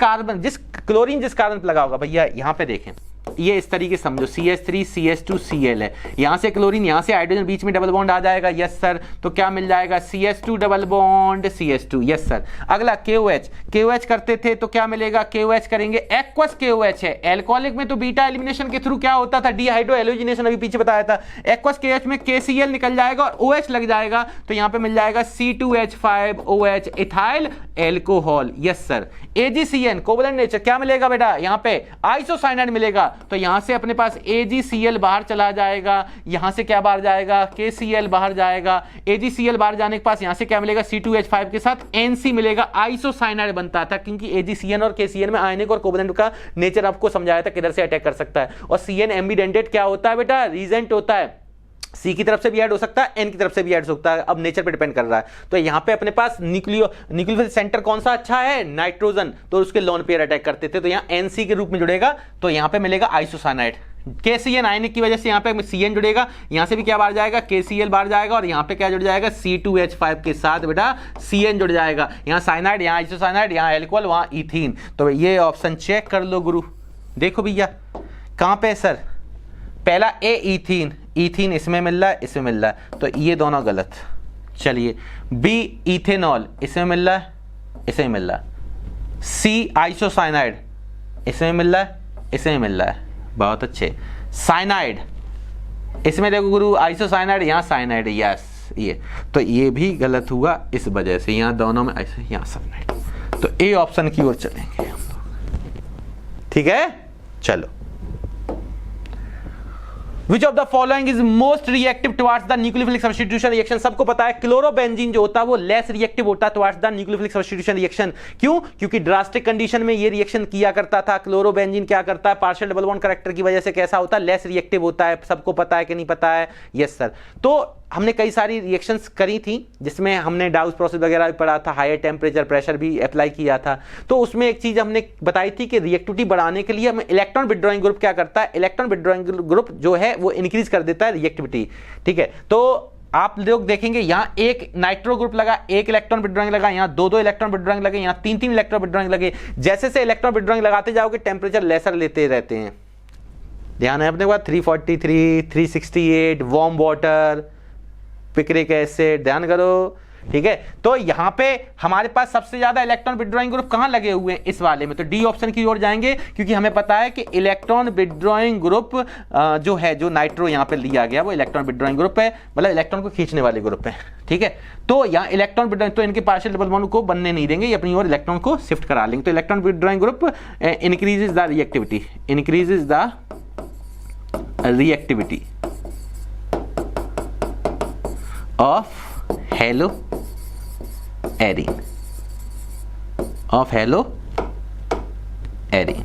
[SPEAKER 1] क्लोरीन जिस कार्बन पर लगा होगा, भैया यहां पे देखें, ये इस तरीके से समझो, CH3 CH2 Cl है, यहां से क्लोरीन, यहां से हाइड्रोजन, बीच में डबल बॉन्ड आ जाएगा। Yes sir. तो क्या मिल जाएगा? CH2 double bond CH2। Yes sir. अगला KOH करते थे तो क्या मिलेगा? KOH करेंगे, एक्वस KOH है। एल्कोहलिक में तो बीटा एलिमिनेशन के थ्रू क्या होता था? डीहाइड्रो एलोजिनेशन, अभी पीछे बताया था। एक्वस KOH में KCl निकल जाएगा और OH लग जाएगा, तो यहां पे मिल जाएगा C2H5OH ethyl alcohol. Yes sir. AgCN covalent nature क्या मिलेगा बेटा? यहां पे आइसोसाइनाइड मिलेगा, तो यहां से अपने पास AgCl बाहर चला जाएगा, यहां से क्या बाहर जाएगा? KCl बाहर जाएगा। AgCl बाहर जाने के पास यहां से क्या मिलेगा? C2H5 के साथ NC मिलेगा, आइसोसाइनाइड बनता था, क्योंकि AgCN और KCN में आयनिक और कोवलेंट का नेचर आपको समझाया था किधर से अटैक कर सकता है। और CN एम्बिडेंटेड क्या होता है बेटा? रीजेंट होता है। C की तरफ से भी ऐड हो सकता है, N की तरफ से भी ऐड हो सकता है, अब नेचर पे डिपेंड कर रहा है। तो यहां पे अपने पास न्यूक्लियोफिल सेंटर कौन सा अच्छा है? नाइट्रोजन, तो उसके लोन पेयर अटैक करते थे, तो यहां NC के रूप में जुड़ेगा, तो यहां पे मिलेगा आइसोसाइनाइड। KCN आयनिक की वजह से यहां पे CN जुड़ेगा, यहां से भी क्या बाहर जाएगा? KCl बाहर जाएगा, और यहां पे क्या जुड़ जाएगा? C2H5 के साथ बेटा CN जुड़ जाएगा। यहां साइनाइड, यहां आइसोसाइनाइड, यहां एल्कोहल, वहां इथीन। तो ये ऑप्शन चेक कर लो गुरु। देखो भैया कहां पे सर? पहला ए इथीन इसमें मिल रहा है, इसमें मिल रहा है, तो ये दोनों गलत। चलिए, बी इथेनॉल इसमें मिल रहा है, इसमें मिल रहा है। सी आइसोसाइनाइड इसमें मिल रहा है, इसमें मिल रहा है। बहुत अच्छे। साइनाइड इसमें देखो गुरु, आइसोसाइनाइड, यहाँ साइनाइड, यस ये, तो ये भी गलत हुआ इस वजह से, यहाँ दोनों में ऐसे, यहाँ साइनाइड, तो ए ऑप्शन की ओर चलेंगे हम लोग। ठीक है, चलो विच of the following is most reactive towards the nucleophilic substitution reaction. सबको पता है क्लोरोबेंजीन जो होता है वो लेस रिएक्टिव होता है towards the nucleophilic substitution reaction. क्यों? क्योंकि ड्रास्टिक कंडीशन में ये रिएक्शन किया करता था। क्लोरोबेंजीन क्या करता है, पार्शियल डबल बॉन्ड कैरेक्टर की वजह से कैसा होता है, लेस रिएक्टिव होता है। सबको पता है कि नहीं पता है? Yes sir. तो हमने कई सारी रिएक्शंस करी थी जिसमें हमने डाउस प्रोसेस वगैरह भी पढ़ा था, हायर टेम्परेचर प्रेशर भी अप्लाई किया था। तो उसमें एक चीज हमने बताई थी कि रिएक्टिविटी बढ़ाने के लिए हमें इलेक्ट्रॉन विथड्रॉइंग ग्रुप क्या करता है, इलेक्ट्रॉन विथड्रॉइंग ग्रुप जो है वो इंक्रीज कर देता है रिएक्टिविटी। ठीक है, तो आप लोग देखेंगे यहाँ एक नाइट्रो ग्रुप लगा, एक इलेक्ट्रॉन विथड्रॉइंग लगा, यहाँ दो इलेक्ट्रॉन विथड्रॉइंग लगे, यहाँ तीन इलेक्ट्रॉन विथड्रॉइंग लगे। जैसे से इलेक्ट्रॉन विथड्रॉइंग लगाते जाओगे टेम्परेचर लेसर लेते रहते हैं। ध्यान है अपने पास 343, 368, वार्म वाटर, पिक्रिक एसिड, ध्यान करो। ठीक है, तो यहां पे हमारे पास सबसे ज्यादा इलेक्ट्रॉन विथड्रॉइंग ग्रुप कहां लगे हुए हैं, इस वाले में। तो डी ऑप्शन की ओर जाएंगे क्योंकि हमें पता है कि इलेक्ट्रॉन विथड्रॉइंग ग्रुप जो है, जो नाइट्रो यहां पे लिया गया वो इलेक्ट्रॉन विथड्रॉइंग ग्रुप है, मतलब इलेक्ट्रॉन को खींचने वाले ग्रुप है। ठीक है, तो यहां इलेक्ट्रॉन विथड्रॉइंग, तो इनके पार्शियल डबल बॉन्ड को बनने नहीं देंगे, ये अपनी ओर इलेक्ट्रॉन को शिफ्ट करा लेंगे। तो electron withdrawing group increases the reactivity, increases the reactivity of hello arene, of hello arene.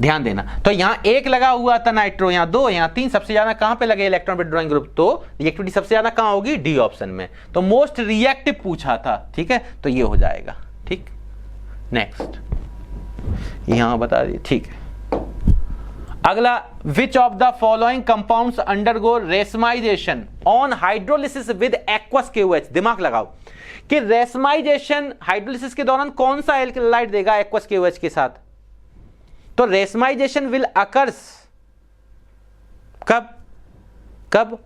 [SPEAKER 1] ध्यान देना, तो यहां एक लगा हुआ था नाइट्रो, यहां दो, यहां तीन, सबसे ज्यादा कहां पे लगे इलेक्ट्रॉन विथड्रॉइंग ग्रुप, तो रिएक्टिविटी सबसे ज्यादा कहां होगी, डी ऑप्शन में। तो मोस्ट रिएक्टिव पूछा था। ठीक है, तो ये हो जाएगा। ठीक, नेक्स्ट यहां बता दिए। ठीक है, अगला, विच of the following compounds undergo racemisation on hydrolysis with aqueous KOH। दिमाग लगाओ कि रेसमाइजेशन हाइड्रोलिसिस के दौरान कौन सा एल्कलाइड देगा एक्वस KOH के साथ। तो रेसमाइजेशन विल अकर्स कब कब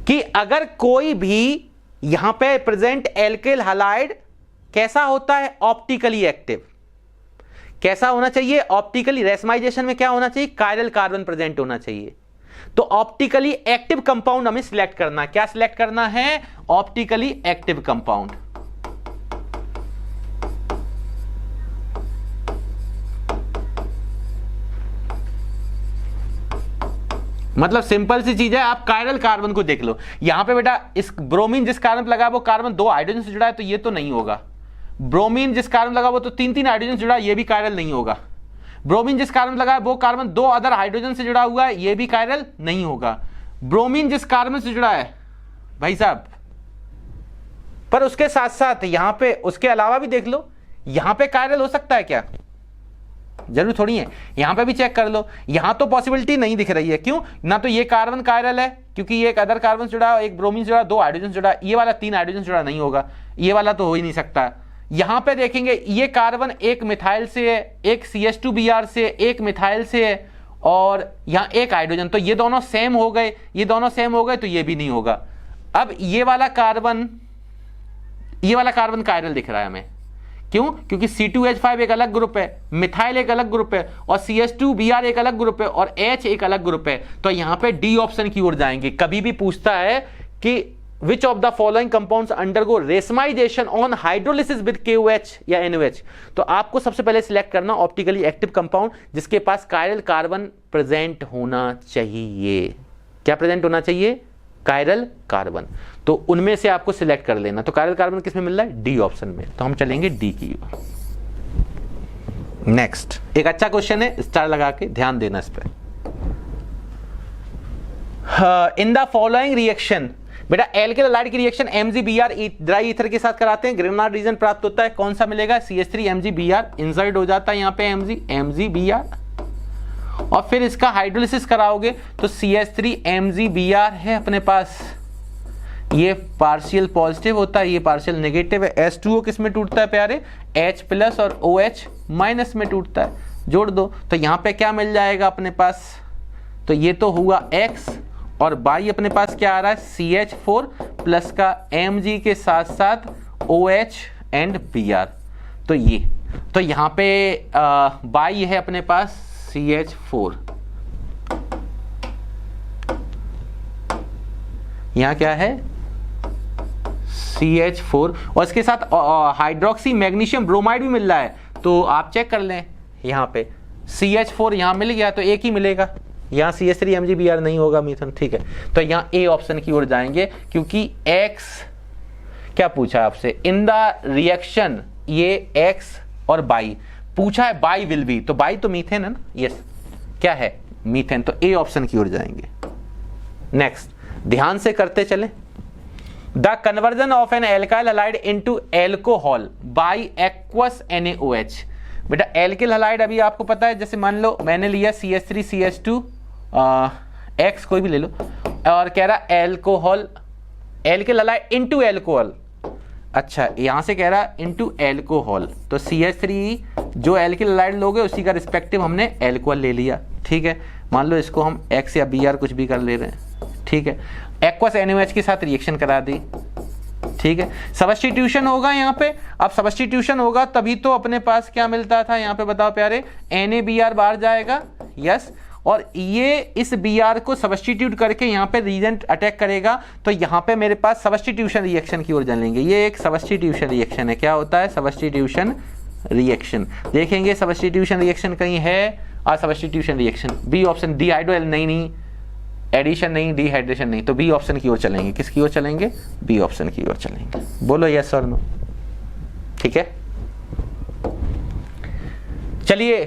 [SPEAKER 1] कि अगर कोई भी यहां पे प्रेजेंट एल्किल हैलाइड कैसा होता है, ऑप्टिकली एक्टिव। कैसा होना चाहिए, ऑप्टिकली। रेसमाइजेशन में क्या होना चाहिए, कायरल कार्बन प्रेजेंट होना चाहिए। तो ऑप्टिकली एक्टिव कंपाउंड हमें सिलेक्ट करना है। क्या सिलेक्ट करना है, ऑप्टिकली एक्टिव कंपाउंड। मतलब सिंपल सी चीज है, आप कायरल कार्बन को देख लो। यहां पे बेटा इस ब्रोमीन जिस कार्बन पे लगा वो कार्बन दो हाइड्रोजन से जुड़ा है, तो ये तो नहीं होगा। ब्रोमीन जिस कार्बन लगा वो तो तीन हाइड्रोजन से जुड़ा है, ये भी कायरल नहीं होगा। ब्रोमीन जिस कार्बन लगा है वो कार्बन दो अदर हाइड्रोजन से जुड़ा हुआ है, ये भी कायरल नहीं होगा। ब्रोमीन जिस कार्बन से जुड़ा है भाई साहब, पर उसके साथ साथ यहां पे उसके अलावा भी देख लो, यहां पे कायरल हो सकता है क्या, जरूर थोड़ी है। यहां पे भी चेक कर लो, यहां तो पॉसिबिलिटी नहीं दिख रही है। क्यों ना, तो ये कार्बन कायरल है क्योंकि ये एक अदर कार्बन जुड़ा, एक ब्रोमीन जुड़ा, दो हाइड्रोजन जुड़ा, ये वाला तीन हाइड्रोजन जुड़ा नहीं होगा, ये वाला तो हो ही नहीं सकता। यहां पे देखेंगे ये कार्बन एक मिथाइल से है, एक CH2Br से, एक मिथाइल से है, और यहां एक हाइड्रोजन, तो ये दोनों सेम हो गए, ये दोनों सेम हो गए, तो ये भी नहीं होगा। अब ये वाला कार्बन कायरल दिख रहा है हमें। क्यों, क्योंकि C2H5 एक अलग ग्रुप है, मिथाइल एक अलग ग्रुप है, और CH2Br एक अलग ग्रुप है, और H एक अलग ग्रुप है। तो यहां पे डी ऑप्शन की ओर जाएंगे। कभी भी पूछता है कि Which of the following compounds undergo racemisation on hydrolysis with KOH या NOH, तो आपको सबसे पहले सिलेक्ट करना ऑप्टिकली एक्टिव कंपाउंड जिसके पास कायरल कार्बन प्रेजेंट होना चाहिए। क्या प्रेजेंट होना चाहिए, कायरल कार्बन। तो उनमें से आपको सिलेक्ट कर लेना। तो कायरल कार्बन किसमें मिल रहा है, डी ऑप्शन में। तो हम चलेंगे डी की ओर। नेक्स्ट एक अच्छा क्वेश्चन है, स्टार लगा के ध्यान देना इस पर। इन द फॉलोइंग रिएक्शन, बेटा एल्किल हैलाइड की रिएक्शन MgBr ड्राई ईथर के साथ कराते हैं, ग्रेनाड रीजन प्राप्त होता है। कौन सा मिलेगा, CH3 MgBr इंसर्ट हो जाता है यहाँ पे MgBr, और फिर इसका हाइड्रोलिसिस कराओगे तो CH3 MgBr है अपने पास, ये पार्शियल पॉजिटिव होता है, ये पार्शियल नेगेटिव है। H2O किस में टूटता है प्यारे, H प्लस और OH माइनस में टूटता है, जोड़ दो। तो यहाँ पे क्या मिल जाएगा अपने पास, तो ये तो हुआ X, और बाई अपने पास क्या आ रहा है, CH4 प्लस का Mg के साथ साथ OH एंड Br। तो ये, तो यहाँ पे बाई है अपने पास CH4, यहाँ क्या है CH4, और इसके साथ हाइड्रोक्सी मैग्नीशियम ब्रोमाइड भी मिल रहा है। तो आप चेक कर लें, यहाँ पे CH4 यहाँ मिल गया तो एक ही मिलेगा, यहाँ CH3 MgBr नहीं होगा मीथेन, ठीक है। तो यहाँ ए ऑप्शन की ओर जाएंगे, क्योंकि X क्या पूछा है आपसे इन द रिएक्शन, ये X और बाई पूछा है, बाई विल बी, तो बाई तो मीथेन है ना, यस क्या है मीथेन, तो ए ऑप्शन की ओर जाएंगे। नेक्स्ट ध्यान से करते चले। The conversion of an alkyl halide into alcohol by aqueous NaOH। बेटा एल्किल हैलाइड अभी आपको पता है, जैसे मान लो मैंने लिया CH3 CH2 X कोई भी ले लो, और कह रहा alcohol, alkyl halide into alcohol, अच्छा यहां से कह रहा इनटू एल्कोहल, तो CH3 जो एल्किल हैलाइड लोगे उसी का रिस्पेक्टिव हमने एल्कोहल ले लिया, ठीक है। मान लो इसको हम X या Br कुछ भी कर ले रहे हैं, ठीक है। एक्वस NaOH के साथ रिएक्शन करा दी, ठीक है। सब्स्टिट्यूशन होगा यहाँ पे, अब सब्स्टिट्यूशन होगा तभी तो अपने पास क्या मिलता था यहाँ पे बताओ प्यारे, NaBr बाहर जाएगा, यस, और ये इस Br को सब्स्टिट्यूट करके यहाँ पे रीजेंट अटैक करेगा, तो यहाँ पे मेरे पास सब्स्टिट्यूशन रिएक्शन की ओर चलेंगे। ये एक सब्स्टिट्यूशन रिएक्शन है, क्या होता है सब्स्टिट्यूशन रिएक्शन, देखेंगे सब्स्टिट्यूशन रिएक्शन कहीं है, और substitution reaction B option, dehydro नहीं एडिशन नहीं, डिहाइड्रेशन नहीं, तो बी ऑप्शन की ओर चलेंगे। किसकी ओर चलेंगे? बी ऑप्शन की ओर चलेंगे। बोलो यस और नो, ठीक है। चलिए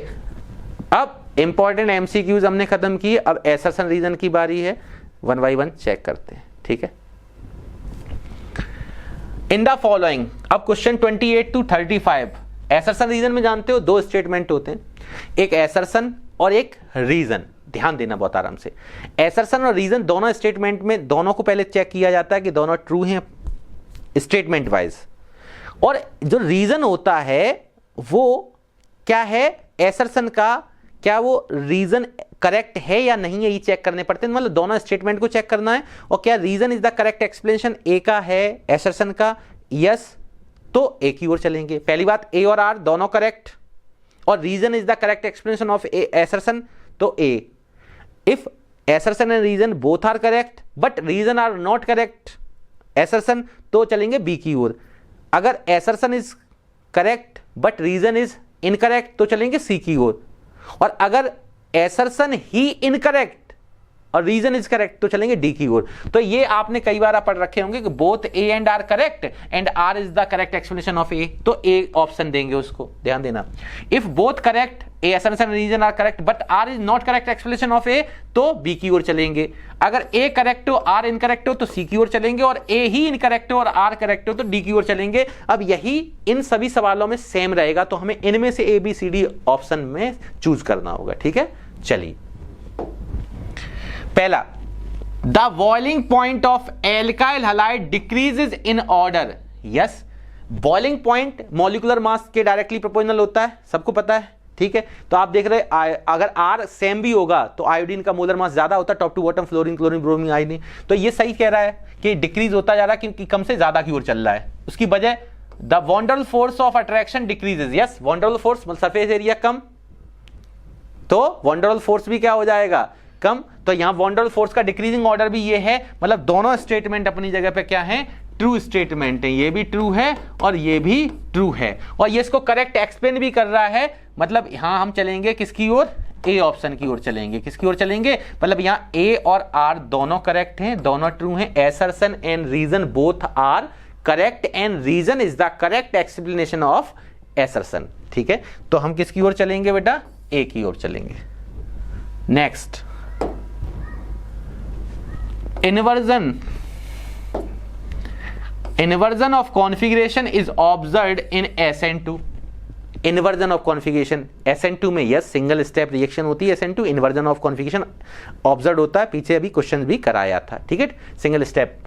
[SPEAKER 1] अब इंपॉर्टेंट MCQs हमने खत्म किए, अब एसर्शन रीजन की बारी है, 1 by 1 चेक करते हैं, ठीक है। इन द फॉलोइंग, अब क्वेश्चन 28 to 35, एसर्शन रीजन में जानते हो दो स्टेटमेंट होते हैं, एक एसर्शन और एक रीजन। ध्यान देना बहुत आराम से, एसर्शन और रीजन दोनों स्टेटमेंट में दोनों को पहले चेक किया जाता है कि दोनों ट्रू हैं स्टेटमेंट वाइज, और जो रीजन होता है वो क्या है एसर्शन का, क्या वो रीजन करेक्ट है या नहीं है ये चेक करने पड़ते हैं। मतलब दोनों स्टेटमेंट को चेक करना है, और क्या reason is the correct explanation A का है एसर्शन का, यस तो ए की ओर चलेंगे। पहली बात ए और आर दोनों करेक्ट, और reason is the correct explanation of A assertion, तो A. If assertion and reason both are correct but reason are not correct assertion, तो चलेंगे बी की ओर। अगर assertion is correct but reason is incorrect, तो चलेंगे सी की ओर। और अगर एसर्शन ही इनकरेक्ट और रीजन इज करेक्ट, तो चलेंगे डी की ओर। तो ये आपने कई बार पढ़ रखे होंगे कि both A and R correct and R is the correct explanation of A, तो ए ऑप्शन देंगे उसको, ध्यान देना। If both correct A assertion and reason are correct but R is not correct explanation of A, तो बी की ओर चलेंगे। अगर ए करेक्ट हो आर इनकरेक्ट हो तो सी की ओर चलेंगे, और ए ही इनकरेक्ट हो और आर करेक्ट हो तो डी की ओर चलेंगे। अब यही इन सभी सवालों में सेम रहेगा, तो हमें इनमें से A B C D option में चूज करना होगा, ठीक है। चलिए पहला, the boiling point of alkyl halide decreases in order, yes. Boiling point molecular mass के डायरेक्टली प्रोपोर्शनल होता है, सबको पता है, ठीक है। तो आप देख रहे अगर आर सेम भी होगा तो आयोडीन का मोलर मास ज्यादा होता है, top to bottom fluorine chlorine bromine iodine, तो ये सही कह रहा है कि डिक्रीज होता जा रहा है, क्योंकि कम से ज्यादा की ओर चल रहा है। उसकी वजह the Van der Waals force of attraction decreases, yes Van der Waals force surface area कम, तो वॉन्डरल फोर्स भी क्या हो जाएगा कम। तो यहां वॉन्डरल फोर्स का डिक्रीजिंग ऑर्डर भी ये है, मतलब दोनों स्टेटमेंट अपनी जगह पे क्या है ट्रू स्टेटमेंट है, ये भी ट्रू है और ये भी ट्रू है, और ये इसको करेक्ट एक्सप्लेन भी कर रहा है। मतलब यहां हम चलेंगे किसकी ओर? ए ऑप्शन की ओर चलेंगे। किसकी ओर चलेंगे? मतलब यहां ए और आर दोनों करेक्ट हैं, दोनों ट्रू हैं, assertion and reason both are correct and reason is the correct explanation of assertion, ठीक है। तो हम किसकी ओर चलेंगे बेटा? ए की ओर चलेंगे। Next, inversion of configuration is observed in SN2। Inversion of configuration SN2 में यस सिंगल स्टेप रिएक्शन होती है, SN2 inversion of configuration observe होता है, पीछे अभी क्वेश्चन भी कराया था, ठीक है। Single step,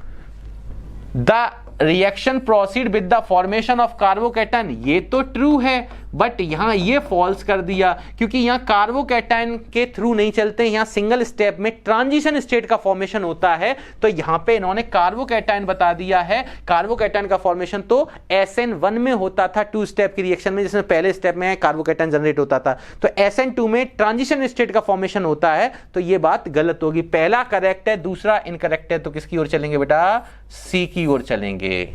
[SPEAKER 1] the reaction proceed with the formation of carbocation, ये तो ट्रू है बट यहां ये फॉल्स कर दिया, क्योंकि यहां कार्बोकैटायन के थ्रू नहीं चलते, यहां सिंगल स्टेप में ट्रांजिशन स्टेट का फॉर्मेशन होता है। तो यहां पे इन्होंने कार्बोकैटायन बता दिया है। कार्बोकैटायन का फॉर्मेशन तो SN1 में होता था, 2 स्टेप की रिएक्शन में, जिसमें पहले स्टेप में कार्बोकैटायन जनरेट होता था, तो SN2 में ट्रांजिशन स्टेट का फॉर्मेशन होता है। तो ये बात गलत होगी, पहला करेक्ट है दूसरा इनकरेक्ट है, तो किसकी ओर चलेंगे बेटा? सी की ओर चलेंगे।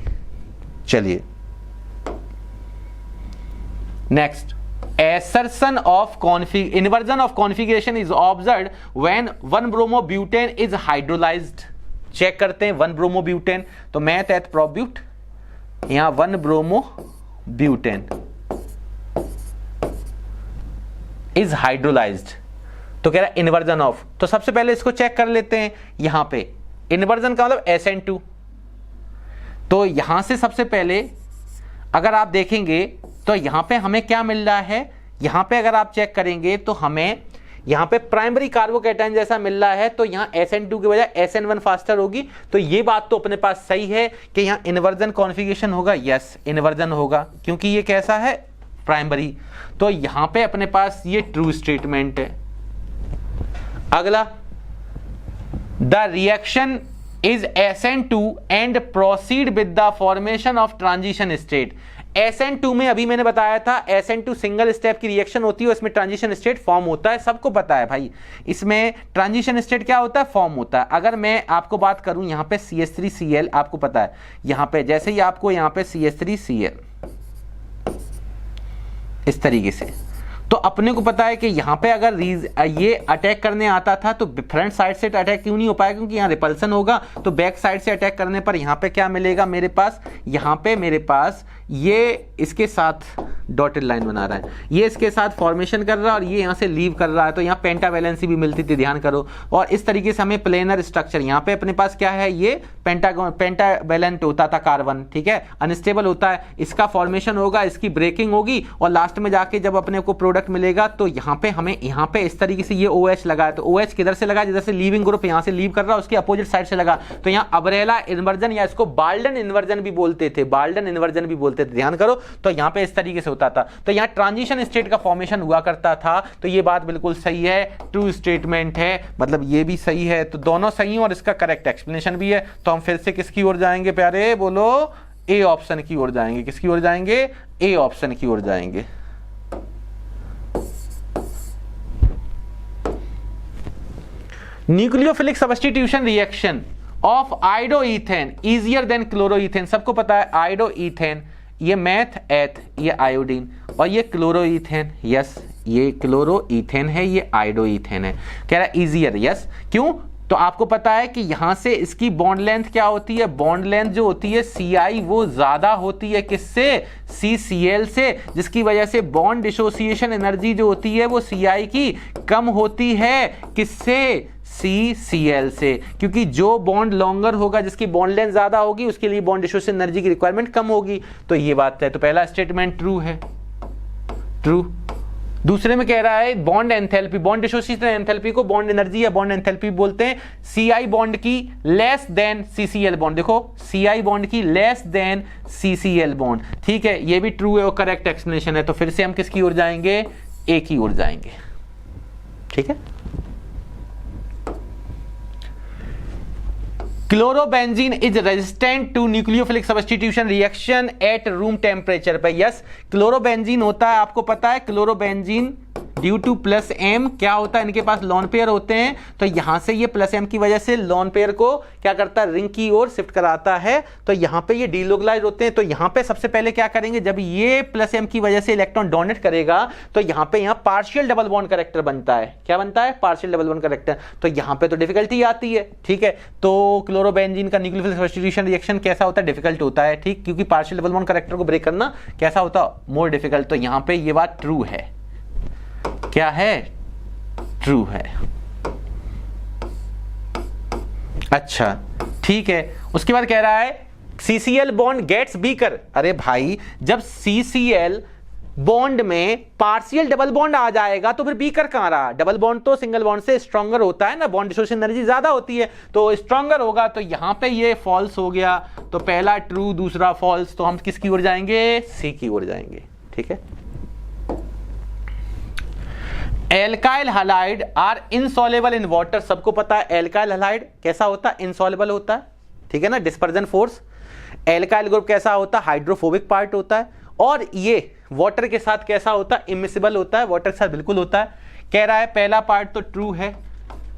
[SPEAKER 1] चलिए next, assertion of inversion of configuration is observed when 1-bromobutane is hydrolyzed. Check करते हैं 1-bromobutane, तो मैथ एट प्रोब्यूट, यहां 1-bromobutane इज हाइड्रोलाइज्ड, तो कह रहा है इन्वर्जन ऑफ। तो सबसे पहले इसको चेक कर लेते हैं। यहां पे इन्वर्जन का मतलब SN2, तो यहां से सबसे पहले अगर आप देखेंगे तो यहां पे हमें क्या मिल रहा है, यहां पे अगर आप चेक करेंगे तो हमें यहां पे प्राइमरी कार्बोकैटायन जैसा मिल रहा है, तो यहां SN2 की बजाय SN1 फास्टर होगी। तो ये बात तो अपने पास सही है कि यहां इन्वर्जन कॉन्फ़िगरेशन होगा। यस, इन्वर्जन होगा क्योंकि ये कैसा है, प्राइमरी। तो यहां पे अपने पास ये ट्रू स्टेटमेंट है। अगला, the reaction is SN2 and proceed with the formation of transition state. SN2 में अभी मैंने बताया था SN2 सिंगल स्टेप की रिएक्शन होती है, उसमें ट्रांजिशन स्टेट फॉर्म होता है, सबको पता है भाई। इसमें ट्रांजिशन स्टेट क्या होता है, फॉर्म होता है। अगर मैं आपको बात करूं यहां पे CH3Cl, आपको पता है यहां पे जैसे ही आपको यहां पे CH3Cl इस तरीके से, तो अपने को पता है कि यहाँ पे अगर ये अटैक करने आता था तो फ्रंट साइड से अटैक क्यों नहीं हो पाएगा, क्योंकि यहाँ रिपल्सन होगा। तो बैक साइड से अटैक करने पर यहाँ पे क्या मिलेगा मेरे पास, यहाँ पे मेरे पास ये इसके साथ डॉटेड लाइन बना रहा है, ये इसके साथ फॉर्मेशन कर रहा है और ये यहाँ से लीव कर रहा है, तो यहाँ पेंटावैलेंसी भी मिलती थी, ध्यान करो। और इस तरीके से हमें प्लेनर स्ट्रक्चर, यहाँ पे अपने पास क्या है, ये पेंटावैलेंट होता था कार्बन, ठीक है, अनस्टेबल होता है, इसका फॉर्मेशन होगा, इसकी ब्रेकिंग होगी और लास्ट में जाके जब अपने को प्रोडक्ट मिलेगा तो यहाँ पे हमें यहाँ पे इस तरीके से ये OH लगा है, तो OH किधर से लगा, जिधर से लीविंग ग्रुप यहाँ से लीव कर रहा है उसके अपोजिट साइड से लगा, तो यहाँ अब्रेला इन्वर्जन या इसको बाल्डन इन्वर्जन भी बोलते थे, बाल्डन इन्वर्जन भी बोलते थे, ध्यान करो। तो यहाँ पे इस तरीके से होता था, तो यहाँ ट्रांजिशन स्टेट का फॉर्मेशन हुआ करता था। तो ये बात बिल्कुल सही है, ट्रू स्टेटमेंट है, मतलब ये भी सही है, तो दोनों सही हैं और इसका करेक्ट एक्सप्लेनेशन भी है। तो हम फिर से किसकी ओर जाएंगे प्यारे, बोलो ए ऑप्शन की ओर जाएंगे। किसकी ओर जाएंगे, ए ऑप्शन की ओर जाएंगे। Nucleophilic substitution reaction of iodoethane easier than chloroethane. सबको पता है आयोडोइथेन, ये मैथ एथ, ये आयोडीन, और ये क्लोरोइथेन, यस ये क्लोरोइथेन है, ये आयोडोइथेन है। कह रहा है इजियर, यस क्यों, तो आपको पता है कि यहां से इसकी बॉन्ड लेंथ क्या होती है, बॉन्ड लेंथ जो होती है Ci वो ज्यादा होती है किससे, CCl से, जिसकी वजह से बॉन्ड डिसोसिएशन एनर्जी जो होती है वो Ci की कम होती है, किससे, CCl से, क्योंकि जो बॉन्ड लॉन्गर होगा, जिसकी बॉन्ड लेंथ ज्यादा होगी, उसके लिए बॉन्ड डिसोसिएशन एनर्जी की रिक्वायरमेंट कम होगी। तो ये बात है, तो पहला स्टेटमेंट ट्रू है, ट्रू। दूसरे में कह रहा है bond enthalpy, bond dissociation enthalpy को बॉन्ड एनर्जी या बॉन्ड एंथैल्पी बोलते हैं। Ci बॉन्ड की लेस देन CCl बॉन्ड, देखो Ci बॉन्ड की लेस देन CCl बॉन्ड, ठीक है, ये भी ट्रू है और करेक्ट एक्सप्लेनेशन है। तो फिर से हम किसकी ओर जाएंगे, ए की ओर जाएंगे, ठीक है। Chlorobenzene is resistant to nucleophilic substitution reaction at room temperature पे। यस, क्लोरोबेंजीन होता है, आपको पता है chlorobenzene due to plus M क्या होता है, इनके पास लॉन पेयर होते हैं, तो यहां से ये प्लस एम की वजह से लॉन पेयर को क्या करता है, रिंग की ओर शिफ्ट कराता है, तो यहां पे ये डीलोकलाइज होते हैं। तो यहां पे सबसे पहले क्या करेंगे, जब ये प्लस एम की वजह से इलेक्ट्रॉन डोनेट करेगा तो यहां पे यहां पार्शियल डबल बॉन्ड कैरेक्टर बनता है, क्या बनता है, पार्शियल डबल बॉन्ड कैरेक्टर। तो यहां पे तो डिफिकल्टी आती है, ठीक है, तो क्लोरोबेंजीन का न्यूक्लियोफिलिक सब्स्टिट्यूशन रिएक्शन कैसा होता है, डिफिकल्ट होता है, ठीक, क्योंकि पार्शियल डबल बॉन्ड कैरेक्टर को ब्रेक करना कैसा होता है, मोर डिफिकल्ट। तो यहां पे ये बात ट्रू है, क्या है, ट्रू है। अच्छा ठीक है, उसके बाद कह रहा है CCl बॉन्ड गेट्स वीकर। अरे भाई जब CCl बॉन्ड में पार्शियल डबल बॉन्ड आ जाएगा तो फिर बीकर कहां रहा, डबल बॉन्ड तो सिंगल बॉन्ड से स्ट्रॉन्गर होता है ना, बॉन्ड डिसोसिएशन एनर्जी ज्यादा होती है तो स्ट्रॉन्गर होगा, तो यहां पे ये फॉल्स हो गया, तो पहला ट्रू दूसरा फॉल्स, तो हम किसकी ओर जाएंगे, सी की ओर जाएंगे, ठीक है। Alkyl halide are insoluble in water. सबको पता है एल्काइल हैलाइड कैसा होता है, इनसॉल्युबल होता है, ठीक है ना, डिस्पर्जन फोर्स। एल्काइल ग्रुप कैसा होता है, हाइड्रोफोबिक पार्ट होता है, और ये वाटर के साथ कैसा होता है, इमिसिबल होता है, वाटर के साथ बिल्कुल होता है। कह रहा है पहला पार्ट तो ट्रू है,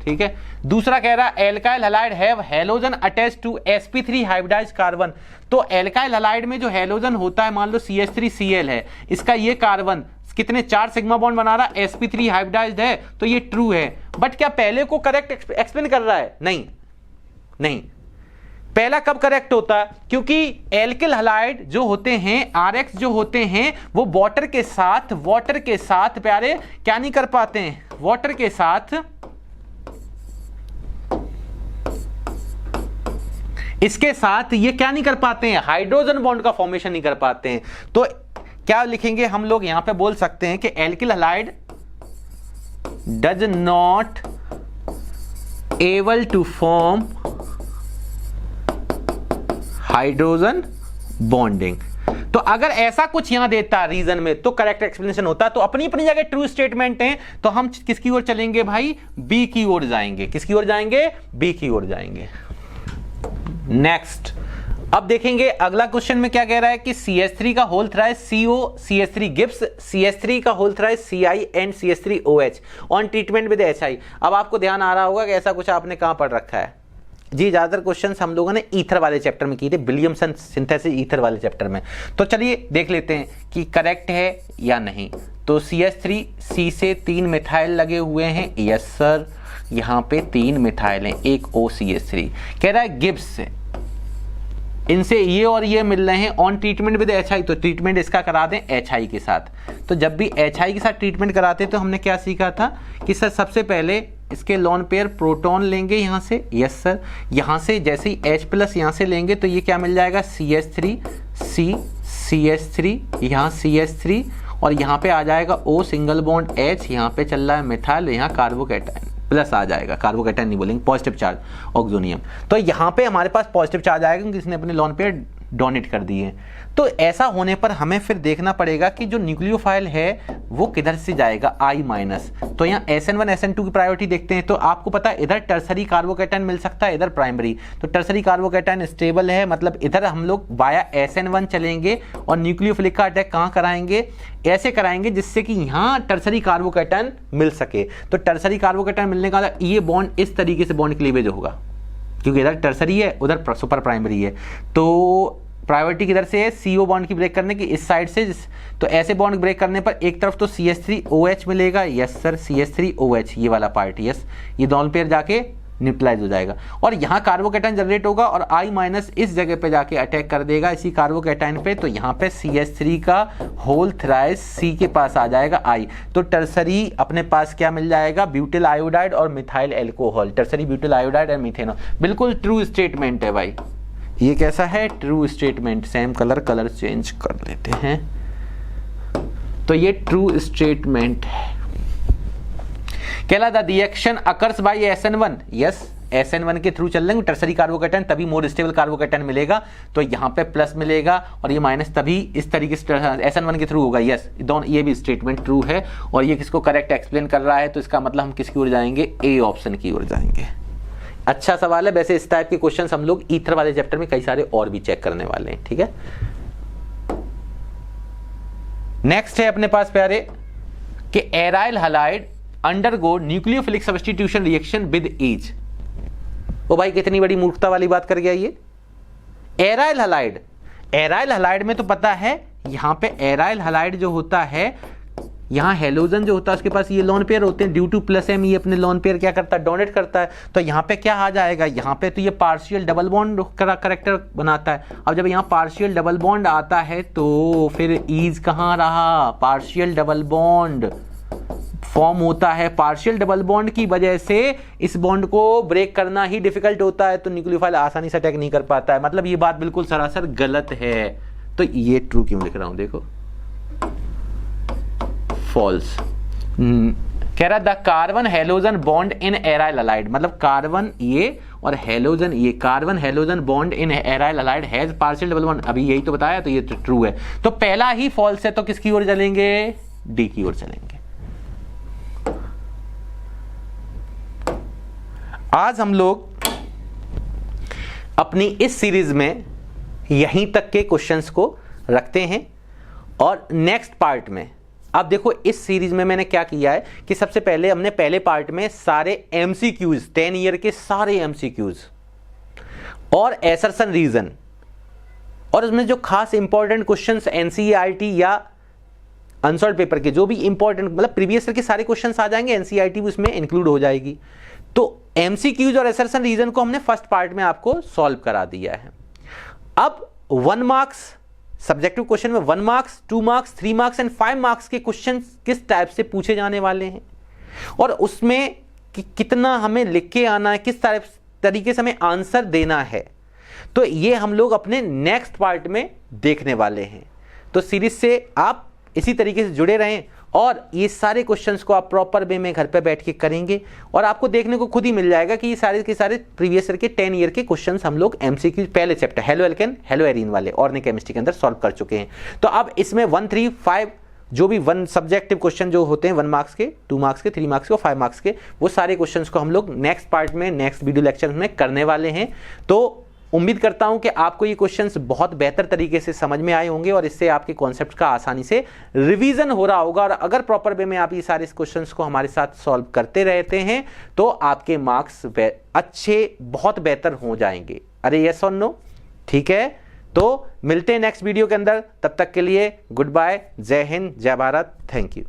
[SPEAKER 1] ठीक है। दूसरा कह रहा है alkyl halide have halogen attached to sp3 hybridized carbon. तो एल्काइल हैलाइड में जो हैलोजन होता है, मान लो CH3Cl है, इसका ये कार्बन कितने 4 सिग्मा बॉन्ड बना रहा है, sp3 हाइब्रिडाइज्ड है, तो ये ट्रू है। बट क्या पहले को करेक्ट एक्सप्लेन कर रहा है? नहीं नहीं, पहला कब करेक्ट होता है? क्योंकि एल्किल हैलाइड जो होते हैं, RX जो होते हैं, वो वाटर के साथ प्यारे क्या नहीं कर पाते हैं, वाटर के साथ इसके साथ ये क्या नहीं कर पाते हैं, हाइड्रोजन बॉन्ड का फॉर्मेशन नहीं कर पाते हैं। तो क्या लिखेंगे हम लोग यहां पे, बोल सकते हैं कि alkyl halide does not able to form hydrogen bonding. तो अगर ऐसा कुछ यहां देता रीजन में तो करेक्ट एक्सप्लेनेशन होता। तो अपनी अपनी जगह ट्रू स्टेटमेंट है, तो हम किसकी ओर चलेंगे भाई? बी की ओर जाएंगे। किसकी ओर जाएंगे? बी की ओर जाएंगे। नेक्स्ट, अब देखेंगे अगला क्वेश्चन में क्या कह रहा है कि CH3 का whole thrice CO, CH3 gives, CH3 का whole thrice CI and CH3OH on treatment with HI। अब आपको ध्यान आ रहा होगा कि ऐसा कुछ आपने कहां पढ़ रखा है जी। ज्यादातर क्वेश्चंस हम लोगों ने ईथर वाले चैप्टर में किए थे, विलियमसन सिंथेसिस ईथर वाले चैप्टर में। तो चलिए देख लेते हैं कि करेक्ट है या नहीं। तो CH3 C से 3 मिथाइल लगे हुए हैं, यस सर, यहां पे 3 मिथाइल हैं, एक OCH3। कह रहा है गिब्स से इनसे ये और ये मिल रहे हैं ऑन ट्रीटमेंट विद HI, तो ट्रीटमेंट इसका करा दें HI के साथ। तो जब भी HI के साथ ट्रीटमेंट कराते तो हमने क्या सीखा था कि सर सबसे पहले इसके लोन पेयर प्रोटॉन लेंगे यहाँ से, यस सर, यहाँ से जैसे ही H+ यहाँ से लेंगे तो ये क्या मिल जाएगा, CH3 C CH3, यहाँ CH3 और यहाँ पे आ जाएगा O सिंगल बॉन्ड H, यहाँ पे चल रहा है मिथाइल, यहाँ कार्बोकैटायन प्लस आ जाएगा, कार्बोकैटायन नहीं बोलेंगे, पॉजिटिव चार्ज ऑक्सोनियम। तो यहाँ पे हमारे पास पॉजिटिव चार्ज आएगा क्योंकि इसने अपने लोन पेयर डोनेट कर दिए। तो ऐसा होने पर हमें फिर देखना पड़ेगा कि जो न्यूक्लियोफाइल है वो किधर से जाएगा, I-। तो यहाँ SN1 SN2 की प्रायोरिटी देखते हैं। तो आपको पता है इधर टर्सरी कार्बोकैटायन मिल सकता है, इधर प्राइमरी। तो टर्सरी कार्बोकैटायन स्टेबल है, मतलब इधर हम लोग वाया SN1 चलेंगे और न्यूक्लियोफिलिक का अटैक कहाँ कराएंगे, ऐसे कराएंगे जिससे कि यहाँ टर्सरी कार्बोकैटायन मिल सके। तो टर्सरी कार्बोकैटायन मिलने का ये बॉन्ड इस तरीके से बॉन्ड क्लीवेज होगा, क्योंकि इधर टर्सरी है उधर सुपर प्राइमरी है। तो प्रायोरिटी किधर से है, CO बॉन्ड की ब्रेक करने की इस साइड से। तो ऐसे बॉन्ड ब्रेक करने पर एक तरफ तो CH3OH मिलेगा, यस सर, CH3OH ये वाला पार्ट, यस, ये दोनों पेयर जाके न्यूट्रलाइज हो जाएगा और यहाँ कार्बोकैटायन जनरेट होगा और I- इस जगह पे जाके अटैक कर देगा इसी कार्बोकैटायन पे। तो यहाँ पे CH3 का होल थ्राइस C के पास आ जाएगा I। तो टर्सरी अपने पास क्या मिल जाएगा, ब्यूटिल आयोडाइड और methyl alcohol, tertiary butyl iodide और मिथेनॉल। बिल्कुल ट्रू स्टेटमेंट है भाई, ये कैसा है, true statement. Same colour change कर लेते हैं, तो ये ट्रू स्टेटमेंट है। कहला the reaction occurs by SN1, yes, SN1 के थ्रू चल लेंगे टर्सरी कार्बोकैटायन, तभी मोर स्टेबल कार्बोकैटायन मिलेगा। तो यहाँ पे प्लस मिलेगा और ये माइनस, तभी इस तरीके से SN1 के थ्रू होगा, यस, दोनों ये भी स्टेटमेंट ट्रू है। और ये किसको करेक्ट एक्सप्लेन कर रहा है, तो इसका मतलब हम किसकी ओर जाएंगे, A ऑप्शन की ओर जाएंगे। अच्छा सवाल है। वैसे इस टाइप के क्वेश्चन हम लोग ईथर वाले चैप्टर में कई सारे और भी चेक करने वाले हैं, ठीक है। नेक्स्ट है अपने पास प्यारे कि aryl halide undergo nucleophilic substitution reaction with ease. ओ भाई कितनी बड़ी मूर्खता वाली बात कर गया ये। एराइल हैलाइड में तो पता है, यहां पे एराइल हैलाइड जो होता है, यहाँ हेलोजन जो होता है उसके पास ये लोन पेयर होते हैं, ड्यू टू +M ये अपने लोन पेयर क्या करता है, डोनेट करता है। तो यहाँ पे क्या आ जाएगा, यहाँ पे तो ये पार्शियल डबल बॉन्ड करेक्टर बनाता है। अब जब यहाँ पार्शियल डबल बॉन्ड आता है तो फिर ईज कहाँ रहा, पार्शियल डबल बॉन्ड फॉर्म होता है। पार्शियल डबल बॉन्ड की वजह से इस बॉन्ड को ब्रेक करना ही डिफिकल्ट होता है, तो न्यूक्लियोफाइल आसानी से अटैक नहीं कर पाता है। मतलब ये बात बिल्कुल सरासर गलत है। तो ये ट्रू क्यों लिख रहा हूं, देखो फॉल्स। कह रहा the carbon halogen bond in aryl halide, मतलब कार्बन ये और हेलोजन ये, carbon halogen bond in aryl halide has partial double bond, अभी यही तो बताया, तो ये तो ट्रू है। तो पहला ही फॉल्स है, तो किसकी ओर चलेंगे, डी की ओर चलेंगे। आज हम लोग अपनी इस सीरीज में यहीं तक के क्वेश्चंस को रखते हैं और नेक्स्ट पार्ट में, अब देखो इस सीरीज में मैंने क्या किया है कि सबसे पहले हमने पहले पार्ट में सारे MCQs 10 ईयर के सारे MCQs और एसर्शन रीजन और उसमें जो खास इंपॉर्टेंट क्वेश्चंस NCERT या अनसॉल्व पेपर के जो भी इंपॉर्टेंट मतलब प्रीवियस ईयर के सारे क्वेश्चंस आ जाएंगे, एनसीईआरटी भी उसमें इंक्लूड हो जाएगी। तो एमसीक्यूज और असर्शन रीजन को हमने फर्स्ट पार्ट में आपको सॉल्व करा दिया है। अब 1 मार्क्स सब्जेक्टिव क्वेश्चन में 1 marks, 2 marks, 3 marks and 5 marks के क्वेश्चन किस टाइप से पूछे जाने वाले हैं और उसमें कितना हमें लिख के आना है, किस तरीके से हमें आंसर देना है, तो ये हम लोग अपने नेक्स्ट पार्ट में देखने वाले हैं। तो सीरीज से आप इसी तरीके से जुड़े रहें और ये सारे क्वेश्चंस को आप प्रॉपर वे में घर पे बैठ के करेंगे और आपको देखने को खुद ही मिल जाएगा कि ये सारे के सारे प्रीवियस ईयर के 10 ईयर के क्वेश्चंस हम लोग एमसीक्यू पहले chapter halo alkane hello arene वाले ऑर्गेनिक केमिस्ट्री के अंदर सॉल्व कर चुके हैं। तो अब इसमें 1, 3, 5 जो भी 1 सब्जेक्टिव क्वेश्चन जो होते हैं 1 मार्क्स के, 2 मार्क्स के, 3 मार्क्स के और 5 मार्क्स के, वो सारे क्वेश्चंस को हम लोग नेक्स्ट पार्ट में नेक्स्ट वीडियो लेक्चर में करने वाले हैं। तो उम्मीद करता हूं कि आपको ये क्वेश्चंस बहुत बेहतर तरीके से समझ में आए होंगे और इससे आपके कॉन्सेप्ट का आसानी से रिवीजन हो रहा होगा। और अगर प्रॉपर वे में आप ये सारे क्वेश्चंस को हमारे साथ सॉल्व करते रहते हैं तो आपके मार्क्स अच्छे बहुत बेहतर हो जाएंगे। अरे यस और नो? ठीक है, तो मिलते हैं नेक्स्ट वीडियो के अंदर। तब तक के लिए गुड बाय, जय हिंद, जय भारत, थैंक यू।